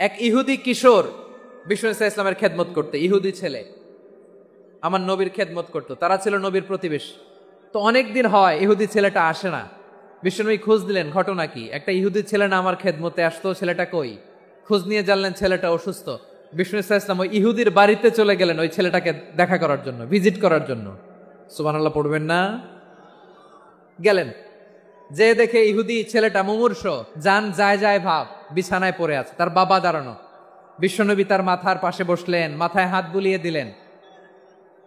এক ইহুদি কিশোর বিষ্ণু ইসলামের খেদমত করতে, ইহুদি ছেলে আমার নবীর খেদমত করতো, তারা ছিল নবীর প্রতিবেশী। তো অনেক দিন হয় ইহুদি ছেলেটা আসে না। বিষ্ণুনবী খোঁজ দিলেন, ঘটনা কি? একটা ইহুদি ছেলে না আমার খেদমতে আসতো, ছেলেটা কই? খোঁজ নিয়ে জানলেন ছেলেটা অসুস্থ। বিষ্ণু ইসলাম ওই ইহুদির বাড়িতে চলে গেলেন ওই ছেলেটাকে দেখা করার জন্য, ভিজিট করার জন্য। সুবহানাল্লাহ পড়বেন না? গেলেন, যে দেখে ইহুদি ছেলেটা মুমূর্ষ, জান যায় যায় ভাব, বিছানায় পড়ে আছে, তার বাবা দাঁড়ানো। বিশ্বনবী তার মাথার পাশে বসলেন, মাথায় হাত বুলিয়ে দিলেন,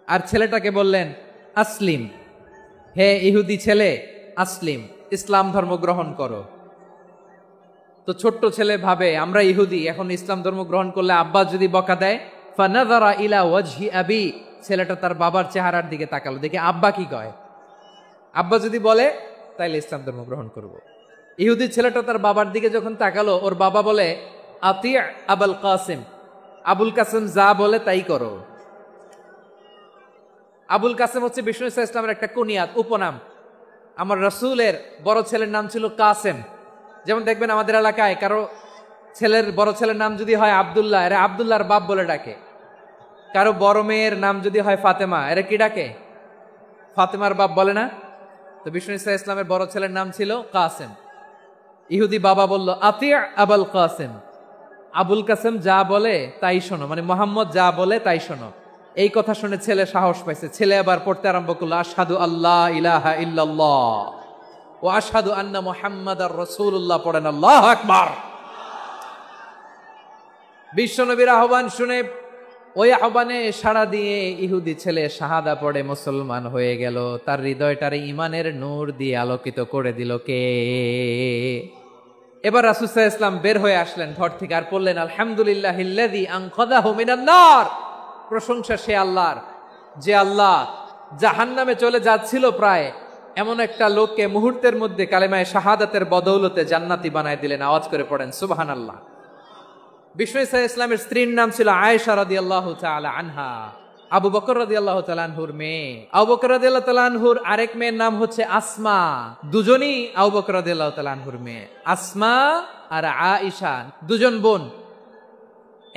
আর ছেলেটাকে বললেন, আসলিম, হে ইহুদি ছেলে, আসলিম, ইসলাম ধর্ম গ্রহণ করো। তো ছোট্ট ছেলে ভাবে আমরা ইহুদি, এখন ইসলাম ধর্ম গ্রহণ করলে আব্বা যদি বকা দেয়। ফানাযারা ইলা ওয়াজহি আবি, ছেলেটা তার বাবার চেহারার দিকে তাকালো, দেখে আব্বা কি কয়। আব্বা যদি বলে তাইলে ইসলাম ধর্ম গ্রহণ করব। ইহুদি ছেলেটা তার বাবার দিকে যখন তাকালো, ওর বাবা বলে, আতি আবুল কাসিম, আবুল কাসিম যা বলে তাই করো। আবুল কাসিম হচ্ছে বিষ্ণু ইসলামের একটা কুনিয়াত, উপনাম। আমার রাসূলের বড় ছেলের নাম ছিল কাসেম। যেমন দেখবেন আমাদের এলাকায় কারো ছেলের বড় ছেলের নাম যদি হয় আব্দুল্লাহ, এরা আব্দুল্লাহর বাপ বলে ডাকে। কারো বড় মেয়ের নাম যদি হয় ফাতেমা, এরা কি ডাকে? ফাতেমার বাপ বলে না? তো বিষ্ণু ইসলামের বড় ছেলের নাম ছিল কাসেম। ইহুদি বাবা বলল, আতি আবুল কাসেম, আবুল কাসেম যা বলে তাই শোনো, মানে মোহাম্মদ যা বলে তাই শোনো। এই কথা শুনে ছেলে সাহস পাইছে, ছেলে আবার পড়তে আরম্ভ করলো, আশহাদু আল্লাহ ইলাহা ইল্লাল্লাহ ও আশহাদু আন্না মুহাম্মাদার রাসূলুল্লাহ, পড়েন আল্লাহু আকবার। বিশ্বনবীর আহ্বান শুনে ওই আহ্বানে সাড়া দিয়ে ইহুদি ছেলে শাহাদা পড়ে মুসলমান হয়ে গেল। তার হৃদয়টারে ইমানের নূর দিয়ে আলোকিত করে দিল কে? এবার রাসূল সাল্লাল্লাহু আলাইহি ওয়াসাল্লাম বের হয়ে আসলেন ঘর থেকে, আর পড়লেন, আলহামদুলিল্লাহিল্লাযী আনকাযাহু মিনান নার, প্রশংসা সে আল্লাহর, যে আল্লাহ জাহান্নামে চলে যাচ্ছিল প্রায় এমন একটা লোককে মুহূর্তের মধ্যে কালেমায়ে শাহাদাতের বদৌলতে জান্নাতি বানায় দিলেন। আওয়াজ করে পড়েন সুবহানাল্লাহ। বিষ্ণু ইসলামের স্ত্রীর নাম ছিল আয়েশা রাদিয়াল্লাহু তাআলা আনহা, আবু বকর রাদিয়াল্লাহু তাআলা আনহুর মেয়ে। আবু বকর রাদিয়াল্লাহু তাআলা আনহুর আরেক মেয়ের নাম হচ্ছে আসমা। দুজনই আবু বকর রাদিয়াল্লাহু তাআলা আনহুর মেয়ে। আসমা আর আয়েশা দুজন বোন,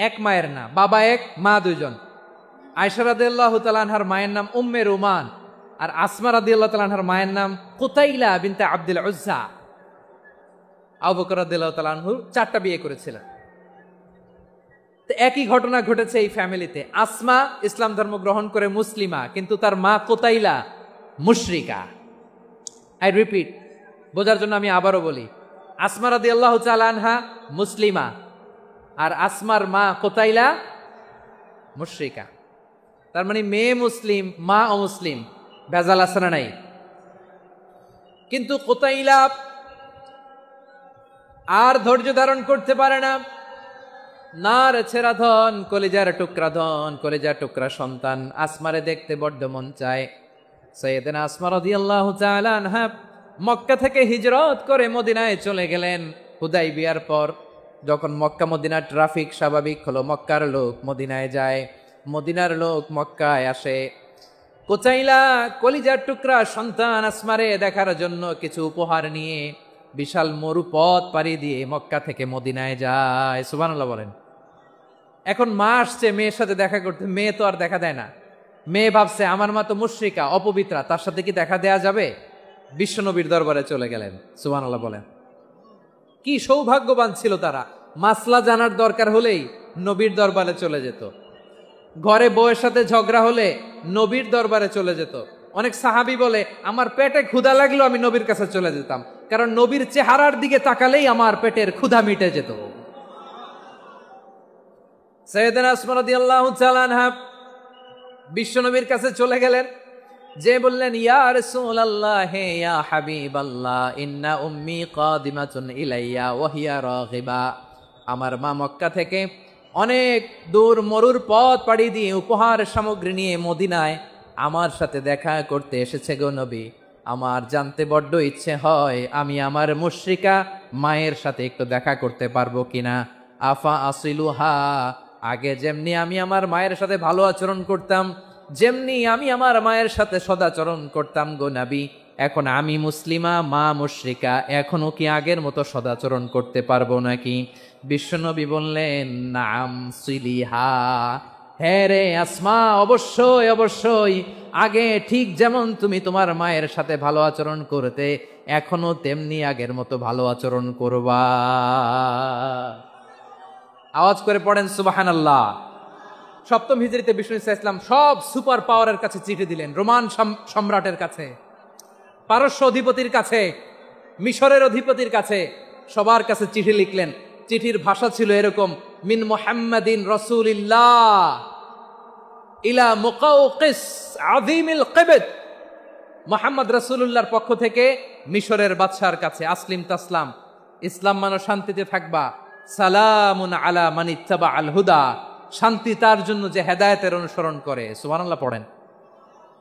এক মায়ের না, বাবা এক মা দুইজন। আয়েশা রাদিয়াল্লাহু তাআলা আনহার মায়ের নাম উম্মে রুমান, আর আসমা রাদিয়াল্লাহু তাআলা আনহার মায়ের নাম কুতাইলা বিনতে আব্দুল উজ্জা। আবু বকর রাদিয়াল্লাহু তাআলা আনহু 4টা বিয়ে করেছিলেন। তো একই ঘটনা ঘটেছে এই ফ্যামিলিতে। আসমা ইসলাম ধর্ম গ্রহণ করে মুসলিমা, কিন্তু তার মা কুতাইলা মুশরিকা। আই রিপিট, বোঝার জন্য আমি আবারও বলি, আসমা রাদিয়াল্লাহু তাআলা আনহা মুসলিমা, আর আসমার মা কুতাইলা মুশরিকা। তার মানে মেয়ে মুসলিম, মা অমুসলিম, ভেজাল আছে না নাই? কিন্তু কুতাইলা আর ধৈর্য ধারণ করতে পারে না। নার ছেড়া ধন, কলিজার টুকরা ধন, কলিজার টুকরা সন্তান আসমারে দেখতে বড্ড মন চায়। সাইয়েদানা আসমা রাদিয়াল্লাহু তাআলা আনহা মক্কা থেকে হিজরত করে মদিনায় চলে গেলেন হুদাইবিয়ার পর। যখন মক্কা মদিনার ট্রাফিক স্বাভাবিক হলো, মক্কার লোক মদিনায় যায়, মদিনার লোক মক্কায় আসে। কুতাইলা কলিজার টুকরা সন্তান আসমারে দেখার জন্য কিছু উপহার নিয়ে বিশাল মরুপথ পাড়ি দিয়ে মক্কা থেকে মদিনায় যায়। সুবহানাল্লাহ বলেন। এখন মা আসছে মেয়ের সাথে দেখা করতে, মেয়ে তো আর দেখা দেয় না। মেয়ে ভাবছে আমার মা তো মুশরিকা, অপবিত্রা, তার সাথে কি দেখা দেয়া যাবে? বিশ্বনবীর দরবারে চলে গেলেন। সুবহানাল্লাহ বলেন। কি সৌভাগ্যবান ছিল তারা, মাসলা জানার দরকার হলেই নবীর দরবারে চলে যেত। ঘরে বউয়ের সাথে ঝগড়া হলে নবীর দরবারে চলে যেত। অনেক সাহাবী বলে, আমার পেটে ক্ষুধা লাগলো আমি নবীর কাছে চলে যেতাম, কারণ নবীর চেহারার দিকে তাকালেই আমার পেটের ক্ষুধা মিটে যেত। সাইয়েদানা আসমা রাদিয়াল্লাহু তাআলা আনহা বিশ্বনবীর কাছে চলে গেলেন, যে বললেন, ইয়া রাসূলুল্লাহ, হে ইয়া হাবিবাল্লাহ, ইন্না উম্মি কাদিমাতুন ইলাইয়া ওয়া হিয়া রাগিবা, আমার মা মক্কা থেকে অনেক দূর মরুর পথ পাড়ি দিয়ে উপহার সামগ্রী নিয়ে মদিনায় আমার সাথে দেখা করতে এসেছে গো নবী। আমার জানতে বড্ড ইচ্ছে হয় আমি আমার মুশরিকা মায়ের সাথে একটু দেখা করতে পারবো কিনা। আফা আসিলুহা, আগে যেমনি আমি আমার মায়ের সাথে ভালো আচরণ করতাম, যেমনি আমি আমার মায়ের সাথে সদাচরণ করতাম গো নবী, এখন আমি মুসলিমা, মা মুশরিকা, এখনো কি আগের মতো সদাচরণ করতে পারবো নাকি? বিশ্বনবী বললেন, নাম সিলিহা, হ্যাঁ রে আসমা, অবশ্যই অবশ্যই, আগে ঠিক যেমন তুমি তোমার মায়ের সাথে ভালো আচরণ করতে, এখনো তেমনি আগের মতো ভালো আচরণ করবা। আওয়াজ করে পড়েন সুবহানাল্লাহ। সপ্তম হিজরিতে বিষ্ণু ইসলাম সব সুপার পাওয়ারের কাছে চিঠি দিলেন, রোমান সম্রাটের কাছে, পারস্য অধিপতির কাছে, মিশরের অধিপতির কাছে, সবার কাছে চিঠি লিখলেন। চিঠির ভাষা ছিল এরকম, মিন মুহাম্মাদিন রাসূলিল্লাহ ইলা মুকাউকিস আযীমিল কিবত, মুহাম্মদ রাসূলুল্লাহর পক্ষ থেকে মিশরের বাদশার কাছে, আসলিম তাসলাম, ইসলাম মানো শান্তিতে থাকবা, সালামুন আলা মান ইত্তাবা আল হুদা, শান্তি তার জন্য যে হেদায়েতের অনুসরণ করে। সুবহানাল্লাহ পড়েন।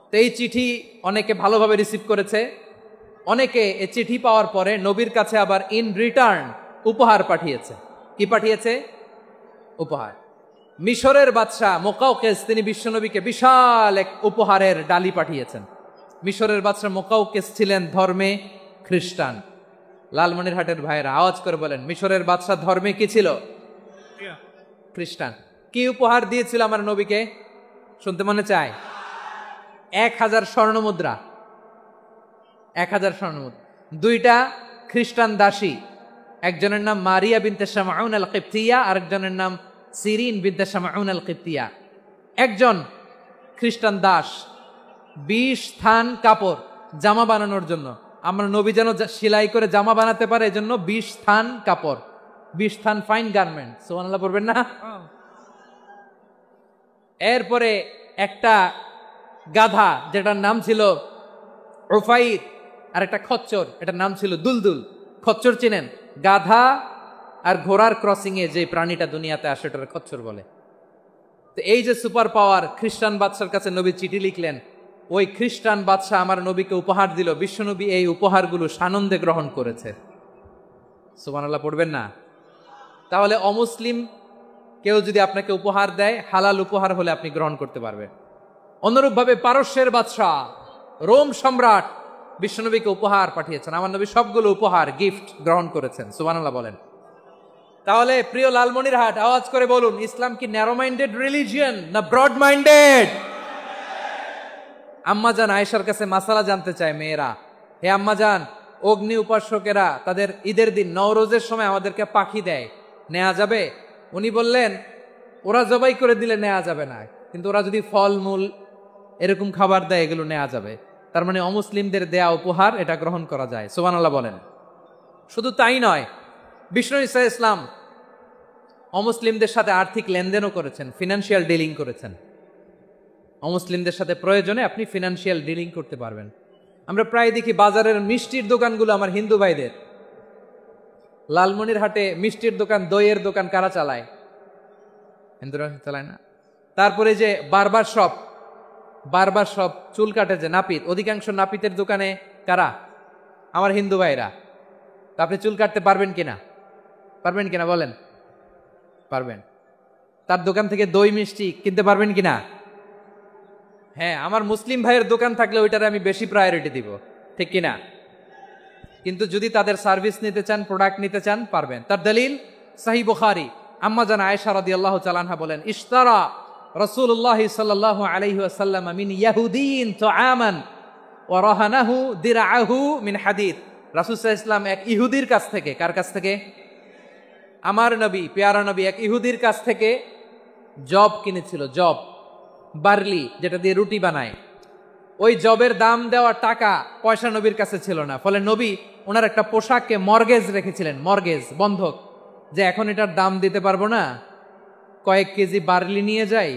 তো এই চিঠি অনেকে ভালোভাবে রিসিভ করেছে, অনেকে এই চিঠি পাওয়ার পরে নবীর কাছে আবার ইন রিটার্ন উপহার পাঠিয়েছে। কি পাঠিয়েছে? উপহার। মিশরের বাদশা মুকাউকিস তিনি বিশ্বনবীকে বিশাল এক উপহারের ডালি পাঠিয়েছেন। মিশরের বাদশা মুকাউকিস ছিলেন ধর্মে খ্রিস্টান। লালমনিরহাটের ভাইয়েরা আওয়াজ করে বলেন, মিশরের বাদশা ধর্মে কি ছিল? খ্রিস্টান। কি উপহার দিয়েছিল আমার নবীকে? শুনতে মনে চায়? 1000 স্বর্ণ মুদ্রা। 1000 স্বর্ণ মুদ্রা। 2টা খ্রিস্টান দাসী, একজনের নাম মারিয়া বিনতে শামউন আল কিবতিয়া, আরেকজনের নাম সিরিন বিনতে শামউন আল কিবতিয়া। একজন খ্রিস্টান দাস 20 থান কাপড় জামা বানানোর জন্য, আমরা নবী যেন সেলাই করে জামা বানাতে পারে এজন্য 20 থান কাপড়, 20 থান ফাইন গার্মেন্ট। সুবহানাল্লাহ পড়বেন না? এরপরে একটা গাধা যেটার নাম ছিল উফাইর, আর একটা খচ্চর, এটার নাম ছিল দুলদুল। খচ্চর চিনেন? গাধা আর ঘোড়ার ক্রসিং এ যে প্রাণীটা দুনিয়াতে আসে ওটার খচ্চর বলে। তো এই যে সুপার পাওয়ার খ্রিস্টান বাদশার কাছে নবী চিঠি লিখলেন, ওই খ্রিস্টান বাদশা আমার নবীকে উপহার দিল। বিশ্বনবী এই উপহারগুলো সানন্দে গ্রহণ করেছে। সুবহানাল্লাহ পড়বেন না? তাহলে অমুসলিম কেউ যদি আপনাকে উপহার দেয়, হালাল উপহার হলে আপনি গ্রহণ করতে পারবেন। অনুরূপভাবে পারস্যের বাদশা, রোম সম্রাট বিশ্বনবীকে উপহার পাঠিয়েছেন। আমার নবী সবগুলো উপহার গিফট গ্রহণ করেছেন। সুবহানাল্লাহ বলেন। তাহলে প্রিয় লালমনিরহাট আওয়াজ করে বলুন, ইসলাম কি ন্যারো মাইন্ডেড রিলিজিয়ন না ব্রড মাইন্ডেড? আম্মাজান আয়েশার কাছে মাসালা জানতে চায় মেয়েরা, হে আম্মাজান, অগ্নি উপাসকেরা তাদের ঈদের দিন নওরোজের সময় আমাদেরকে পাখি দেয়, নেওয়া যাবে? উনি বললেন, ওরা জবাই করে দিলে নেওয়া যাবে না, কিন্তু ওরা যদি ফলমূল এরকম খাবার দেয় এগুলো নেওয়া যাবে। তার মানে অমুসলিমদের দেয়া উপহার এটা গ্রহণ করা যায়। সুবহানাল্লাহ বলেন। শুধু তাই নয়, বিষ্ণু ঈসা ইসলাম অমুসলিমদের সাথে আর্থিক লেনদেনও করেছেন, ফিনান্সিয়াল ডিলিং করেছেন। অমুসলিমদের সাথে প্রয়োজনে আপনি ফিনান্সিয়াল ডিলিং করতে পারবেন। আমরা প্রায় দেখি বাজারের মিষ্টির দোকানগুলো আমার হিন্দু ভাইদের। লালমনিরহাটে মিষ্টির দোকান, দইয়ের দোকান কারা চালায়? হিন্দুরা চালায় না। তারপরে যে বারবার শপ, চুল কাটে যে নাপিত, অধিকাংশ নাপিতের দোকানে কারা? আমার হিন্দু ভাইরা। তা আপনি চুল কাটতে পারবেন কিনা? পারবেন কিনা বলেন? পারবেন। তার দোকান থেকে দই মিষ্টি কিনতে পারবেন কিনা? হ্যাঁ, আমার মুসলিম ভাইয়ের দোকান থাকলে ওইটারে আমি বেশি প্রায়োরিটি দিব, ঠিক কিনা? কিন্তু যদি তাদের সার্ভিস নিতে চান, প্রোডাক্ট নিতে চান, পারবেন। তার দলিল সহিহ বুখারী, আম্মা জান আয়েশা রাদিয়াল্লাহু তাআলা আনহা বলেন, ইশতারা রাসূলুল্লাহ সাল্লাল্লাহু আলাইহি ওয়াসাল্লাম মিন ইয়াহুদিন তুআমান ওয়া রাহানাহু দিরআহু মিন হাদিদ। রাসূল সাল্লাল্লাহু আলাইহি ওয়াসাল্লাম এক ইহুদির কাছ থেকে, কার কাছ থেকে? আমার নবী, পেয়ারা নবী এক ইহুদির কাছ থেকে জব কিনেছিল, জব, বার্লি, যেটা দিয়ে রুটি বানায়। ওই জবের দাম দেওয়া টাকা পয়সা নবীর কাছে ছিল না, ফলে নবী ওনার একটা পোশাককে মর্গেজ রেখেছিলেন, মর্গেজ, বন্ধক, যে এখন এটার দাম দিতে পারবো না, কয়েক কেজি বার্লি নিয়ে যাই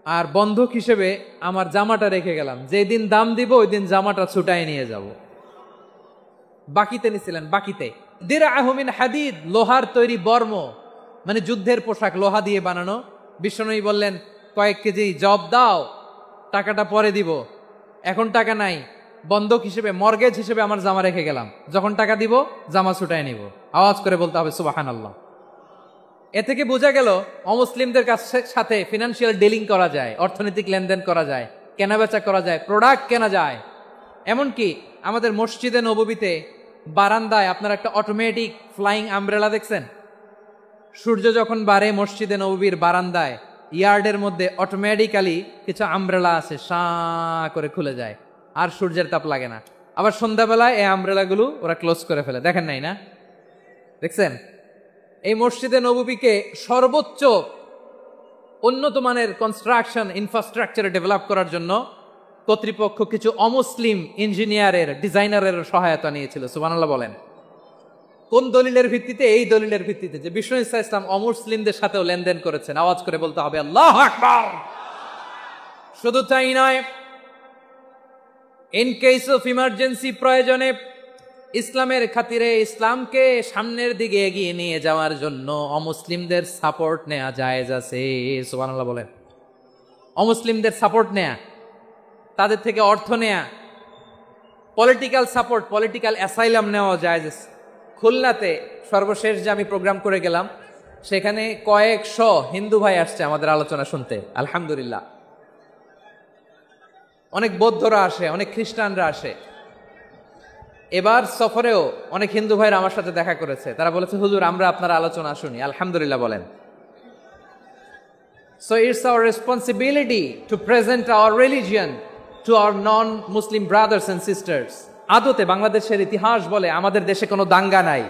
আর বন্ধক হিসেবে আমার জামাটা রেখে গেলাম, যেদিন দাম দিব ওই দিন জামাটা ছুটাই নিয়ে যাব। বাকিতে নিছিলেন, বাকিতে। দিরআহু মিন হাদিদ, লোহার তৈরি বর্ম, মানে যুদ্ধের পোশাক, লোহা দিয়ে বানানো। বিশ্বনবী বললেন, কয়েক কেজি জব দাও, টাকাটা পরে দিব, এখন টাকা নাই, বন্ধক হিসেবে, মর্গেজ হিসেবে আমার জামা রেখে গেলাম, যখন টাকা দিব জামা ছুটাই নিব। আওয়াজ করে বলতে হবে সুবহানাল্লাহ। এ থেকে বোঝা গেল অমুসলিমদের সাথে ফিনান্সিয়াল ডিলিং করা যায়, অর্থনৈতিক লেনদেন করা যায়, কেনাবেচা করা যায়, প্রোডাক্ট কেনা যায়। এমনকি আমাদের মসজিদে নববীতে বারান্দায় আপনার একটা অটোমেটিক ফ্লাইং আমব্রেলা দেখছেন? সূর্য যখন বাড়ে মসজিদে নববীর বারান্দায় ইয়ার্ডের মধ্যে অটোমেটিক্যালি কিছু আমব্রেলা আছে সাঁ করে খুলে যায়, আর সূর্যের তাপ লাগে না। আবার সন্ধ্যাবেলায় এই আমব্রেলাগুলো ওরা ক্লোজ করে ফেলে, দেখেন নাই না? দেখছেন? এই মসজিদে নববীকে সর্বোচ্চ উন্নত মানের কনস্ট্রাকশন ইনফ্রাস্ট্রাকচারে ডেভেলপ করার জন্য কর্তৃপক্ষ কিছু অমুসলিম ইঞ্জিনিয়ারের ডিজাইনারের সহায়তা নিয়েছিল। সুবহানাল্লাহ বলেন। কোন দলিলের ভিত্তিতে? এই দলিলের ভিত্তিতে যে বিষ্ণু ঈসা ইসলাম অমুসলিমদের সাথেও লেনদেন করেছেন। আওয়াজ করে বলতে হবে আল্লাহু আকবার। শুধু তাই নয়, ইন কেস অফ ইমার্জেন্সি, প্রয়োজনে ইসলামের খাতিরে ইসলামকে সামনের দিকে এগিয়ে নিয়ে যাওয়ার জন্য অমুসলিমদের সাপোর্ট নেওয়া জায়েজ আছে। সুবহানাল্লাহ বলেন। অমুসলিমদের সাপোর্ট নেয়া, তাদের থেকে অর্থ নেয়া, পলিটিক্যাল সাপোর্ট, পলিটিক্যাল অ্যাসাইলাম নেওয়া জায়েজ আছে। খুলনাতে সর্বশেষ যে আমি প্রোগ্রাম করে গেলাম, সেখানে কয়েকশো হিন্দু ভাই আসছে আমাদের আলোচনা শুনতে, আলহামদুলিল্লাহ। অনেক বৌদ্ধরা আসে, অনেক খ্রিস্টানরা আসে। এবার সফরেও অনেক হিন্দু ভাইরা আমার সাথে দেখা করেছে। তারা বলেছে, হুজুর আমরা আপনার আলোচনা শুনি। আলহামদুলিল্লাহ বলেন। So it's our responsibility to present our religion to our non-Muslim brothers and sisters. আদতে বাংলাদেশের ইতিহাস বলে আমাদের দেশে কোনো দাঙ্গা নাই,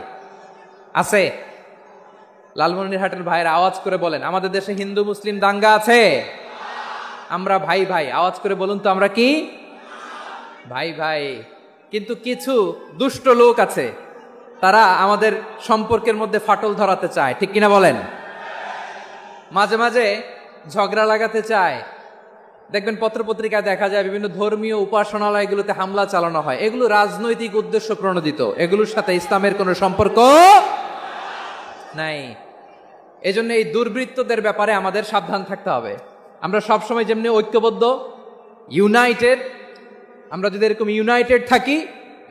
আছে? লালমনিরহাটের ভাইরা আওয়াজ করে বলেন, আমাদের দেশে হিন্দু মুসলিম দাঙ্গা আছে? আমরা ভাই ভাই, আওয়াজ করে বলুন তো, আমরা কি ভাই ভাই? কিন্তু কিছু দুষ্ট লোক আছে, তারা আমাদের সম্পর্কের মধ্যে ফাটল ধরাতে চায়, ঠিক কিনা বলেন? মাঝে মাঝে ঝগড়া লাগাতে চায়। দেখবেন পত্রপত্রিকায় দেখা যায় বিভিন্ন ধর্মীয় উপাসনালয়গুলোতে হামলা চালানো হয়। এগুলো রাজনৈতিক উদ্দেশ্য প্রণোদিত, এগুলোর সাথে ইসলামের কোনো সম্পর্ক নাই। এজন্য এই দুর্বৃত্তদের ব্যাপারে আমাদের সাবধান থাকতে হবে। আমরা সবসময় যেমনি ঐক্যবদ্ধ, ইউনাইটেড, আমরা যদি এরকম ইউনাইটেড থাকি,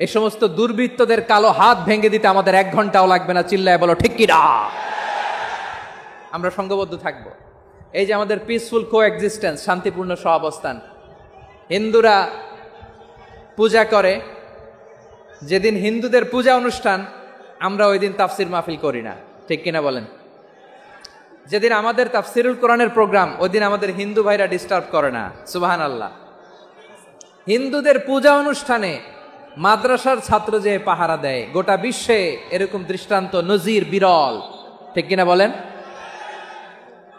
এই সমস্ত দুর্বৃত্তদের কালো হাত ভেঙে দিতে আমাদের 1 ঘন্টাও লাগবে না। চিল্লায় বলো ঠিক কি না? আমরা সংঘবদ্ধ থাকব। এই যে আমাদের পিসফুল কোএক্সিস্টেন্স, শান্তিপূর্ণ সহাবস্থান। হিন্দুরা পূজা করে, যেদিন হিন্দুদের পূজা অনুষ্ঠান, আমরা ওই দিন তাফসির মাহফিল করি না, ঠিক কিনা বলেন? যেদিন আমাদের তাফসিরুল কোরআনের প্রোগ্রাম, ওই দিন আমাদের হিন্দু ভাইরা ডিস্টার্ব করে না। সুবহানাল্লাহ। হিন্দুদের পূজা অনুষ্ঠানে মাদ্রাসার ছাত্র যে পাহারা দেয়, গোটা বিশ্বে এরকম দৃষ্টান্ত নজির বিরল, ঠিক কিনা বলেন?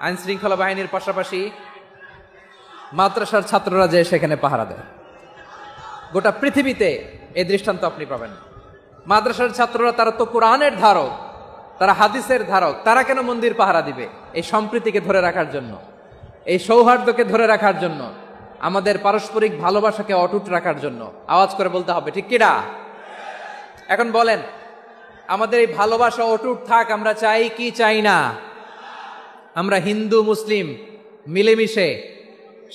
আইন শৃঙ্খলা বাহিনীর পাশাপাশি মাদ্রাসার ছাত্ররা যে সেখানে পাহারা দেয়, গোটা পৃথিবীতে এই দৃষ্টান্ত আপনি পাবেন। মাদ্রাসার ছাত্ররা, তারা তো কোরআনের ধারক, তারা হাদিসের ধারক, তারা কেন মন্দির পাহারা দিবে? এই সম্প্রীতিকে ধরে রাখার জন্য, এই সৌহার্দ্যকে ধরে রাখার জন্য, আমাদের পারস্পরিক ভালোবাসাকে অটুট রাখার জন্য। আওয়াজ করে বলতে হবে ঠিক কিনা? এখন বলেন, আমাদের এই ভালোবাসা অটুট থাক, আমরা চাই কি চাই না? আমরা হিন্দু মুসলিম মিলেমিশে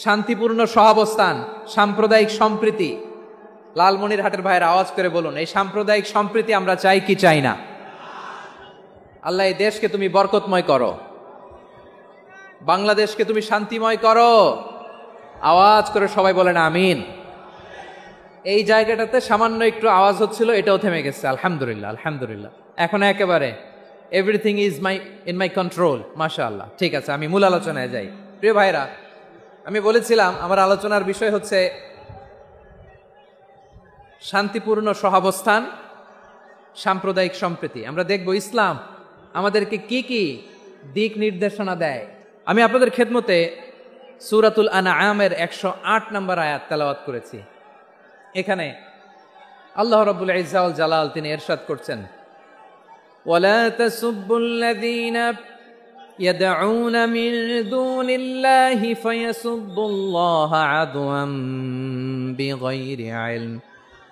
শান্তিপূর্ণ সহাবস্থান, সাম্প্রদায়িক সম্প্রীতি। লালমনিরহাটের ভাইয়ের আওয়াজ করে বলুন, এই সাম্প্রদায়িক সম্প্রীতি আমরা চাই কি চাই না? আল্লাহ এই দেশকে তুমি বরকতময় করো, বাংলাদেশকে তুমি শান্তিময় করো। আওয়াজ করে সবাই বলেন আমিন। এই জায়গাটাতে সামান্য একটু আওয়াজ হচ্ছিল, এটাও থেমে গেছে। আলহামদুলিল্লাহ, আলহামদুলিল্লাহ। এখন একেবারে everything is in my control. মাশাআল্লাহ। ঠিক আছে, আমি মূল আলোচনায় যাই। প্রিয় ভাইরা, আমি বলেছিলাম আমার আলোচনার বিষয় হচ্ছে শান্তিপূর্ণ সহাবস্থান, সাম্প্রদায়িক সম্প্রীতি। আমরা দেখব ইসলাম আমাদেরকে কি কি দিক নির্দেশনা দেয়। আমি আপনাদের খেদমতে সূরাতুল আনআমের 108 নম্বর আয়াত তেলাওয়াত করেছি। এখানে আল্লাহ রাব্বুল ইজ্জা ওয়াল জালাল তিনি ইরশাদ করছেন, ওয়ালা তাসুব্বুল্লাযীনা ইয়াদউনা মিন দুনিল্লাহি ফায়াসুব্বুল্লাহা আদওয়াম বিগাইরি ইলম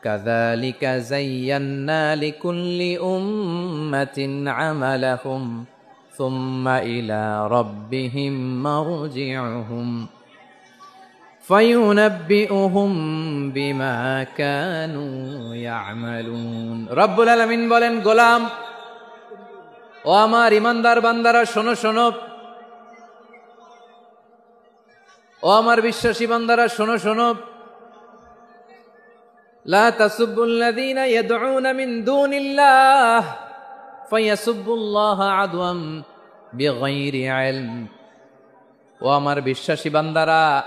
কাযালিকা যায়্যান্না লিকুল্লি উম্মাতিন আমালাহুম সুম্মা ইলা রাব্বিহিম মারজিউহুম ফায়ুনাব্বিউহুম বিমা কানু ইয়ামালুন। রব্বুল আলামিন বলেন, গোলাম ও আমার ইমানদার বান্দারা শোনো শোনো, ও আমার বিশ্বাসী বান্দারা শোনো শোনো, লা তাসুব্বুল্লাযীনা ইয়াদউনা মিন দুনিল্লাহ ফায়াসুব্বুল্লাহা আদওয়াম বিগাইরি ইলম। ও আমার বিশ্বাসী বান্দারা,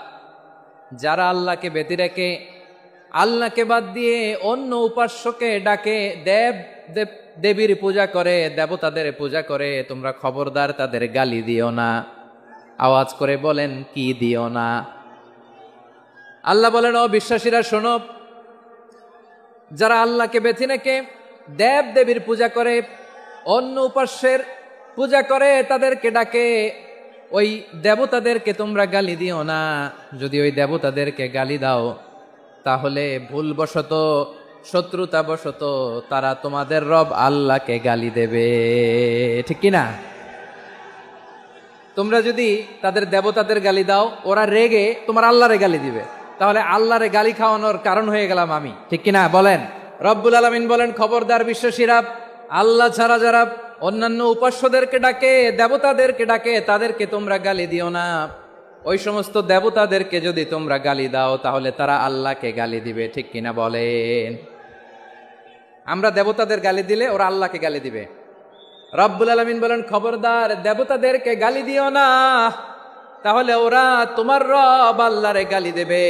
যারা আল্লাহকে ব্যতি রেখে, আল্লাহকে বাদ দিয়ে অন্য উপাস্যকে ডাকে, দেবীর পূজা করে, দেবতাদের পূজা করে, তোমরা খবরদার তাদের গালি দিও না। আওয়াজ করে বলেন, কি দিও না? আল্লাহ বলেন, ও বিশ্বাসীরা শোনো, যারা আল্লাহকে বেছে রেখে দেব দেবীর পূজা করে, অন্য উপাস্যের পূজা করে, তাদেরকে ডাকে, ওই দেবতাদেরকে তোমরা গালি দিও না। যদি ওই দেবতাদেরকে গালি দাও, তাহলে ভুলবশত, শত্রুতাবশত তারা তোমাদের রব আল্লাহকে গালি দেবে। ঠিক কিনা? তোমরা যদি তাদের দেবতাদের গালি দাও, ওরা রেগে তোমার আল্লাহরে গালি দিবে, তাহলে আল্লাহরে গালি খাওয়ানোর কারণ হয়ে গেলাম আমি। ঠিক কিনা বলেন? রব্বুল আলামিন বলেন, খবরদার বিশ্বাসীরা, আল্লাহ ছাড়া যারা অন্যান্য উপাস্যদেরকে ডাকে, দেবতাদেরকে ডাকে, তাদেরকে তোমরা গালি দিও না। ওই সমস্ত দেবতাদেরকে যদি তোমরা গালি দাও, তাহলে তারা আল্লাহকে গালি দিবে। ঠিক কিনা বলেন? আমরা দেবতাদের গালি দিলে ওরা আল্লাহকে গালি দিবে। রব্বুল আলামিন বলেন, খবরদার দেবতাদেরকে গালি দিও না, তাহলে ওরা তোমার রব আল্লাহরে গালি দেবে।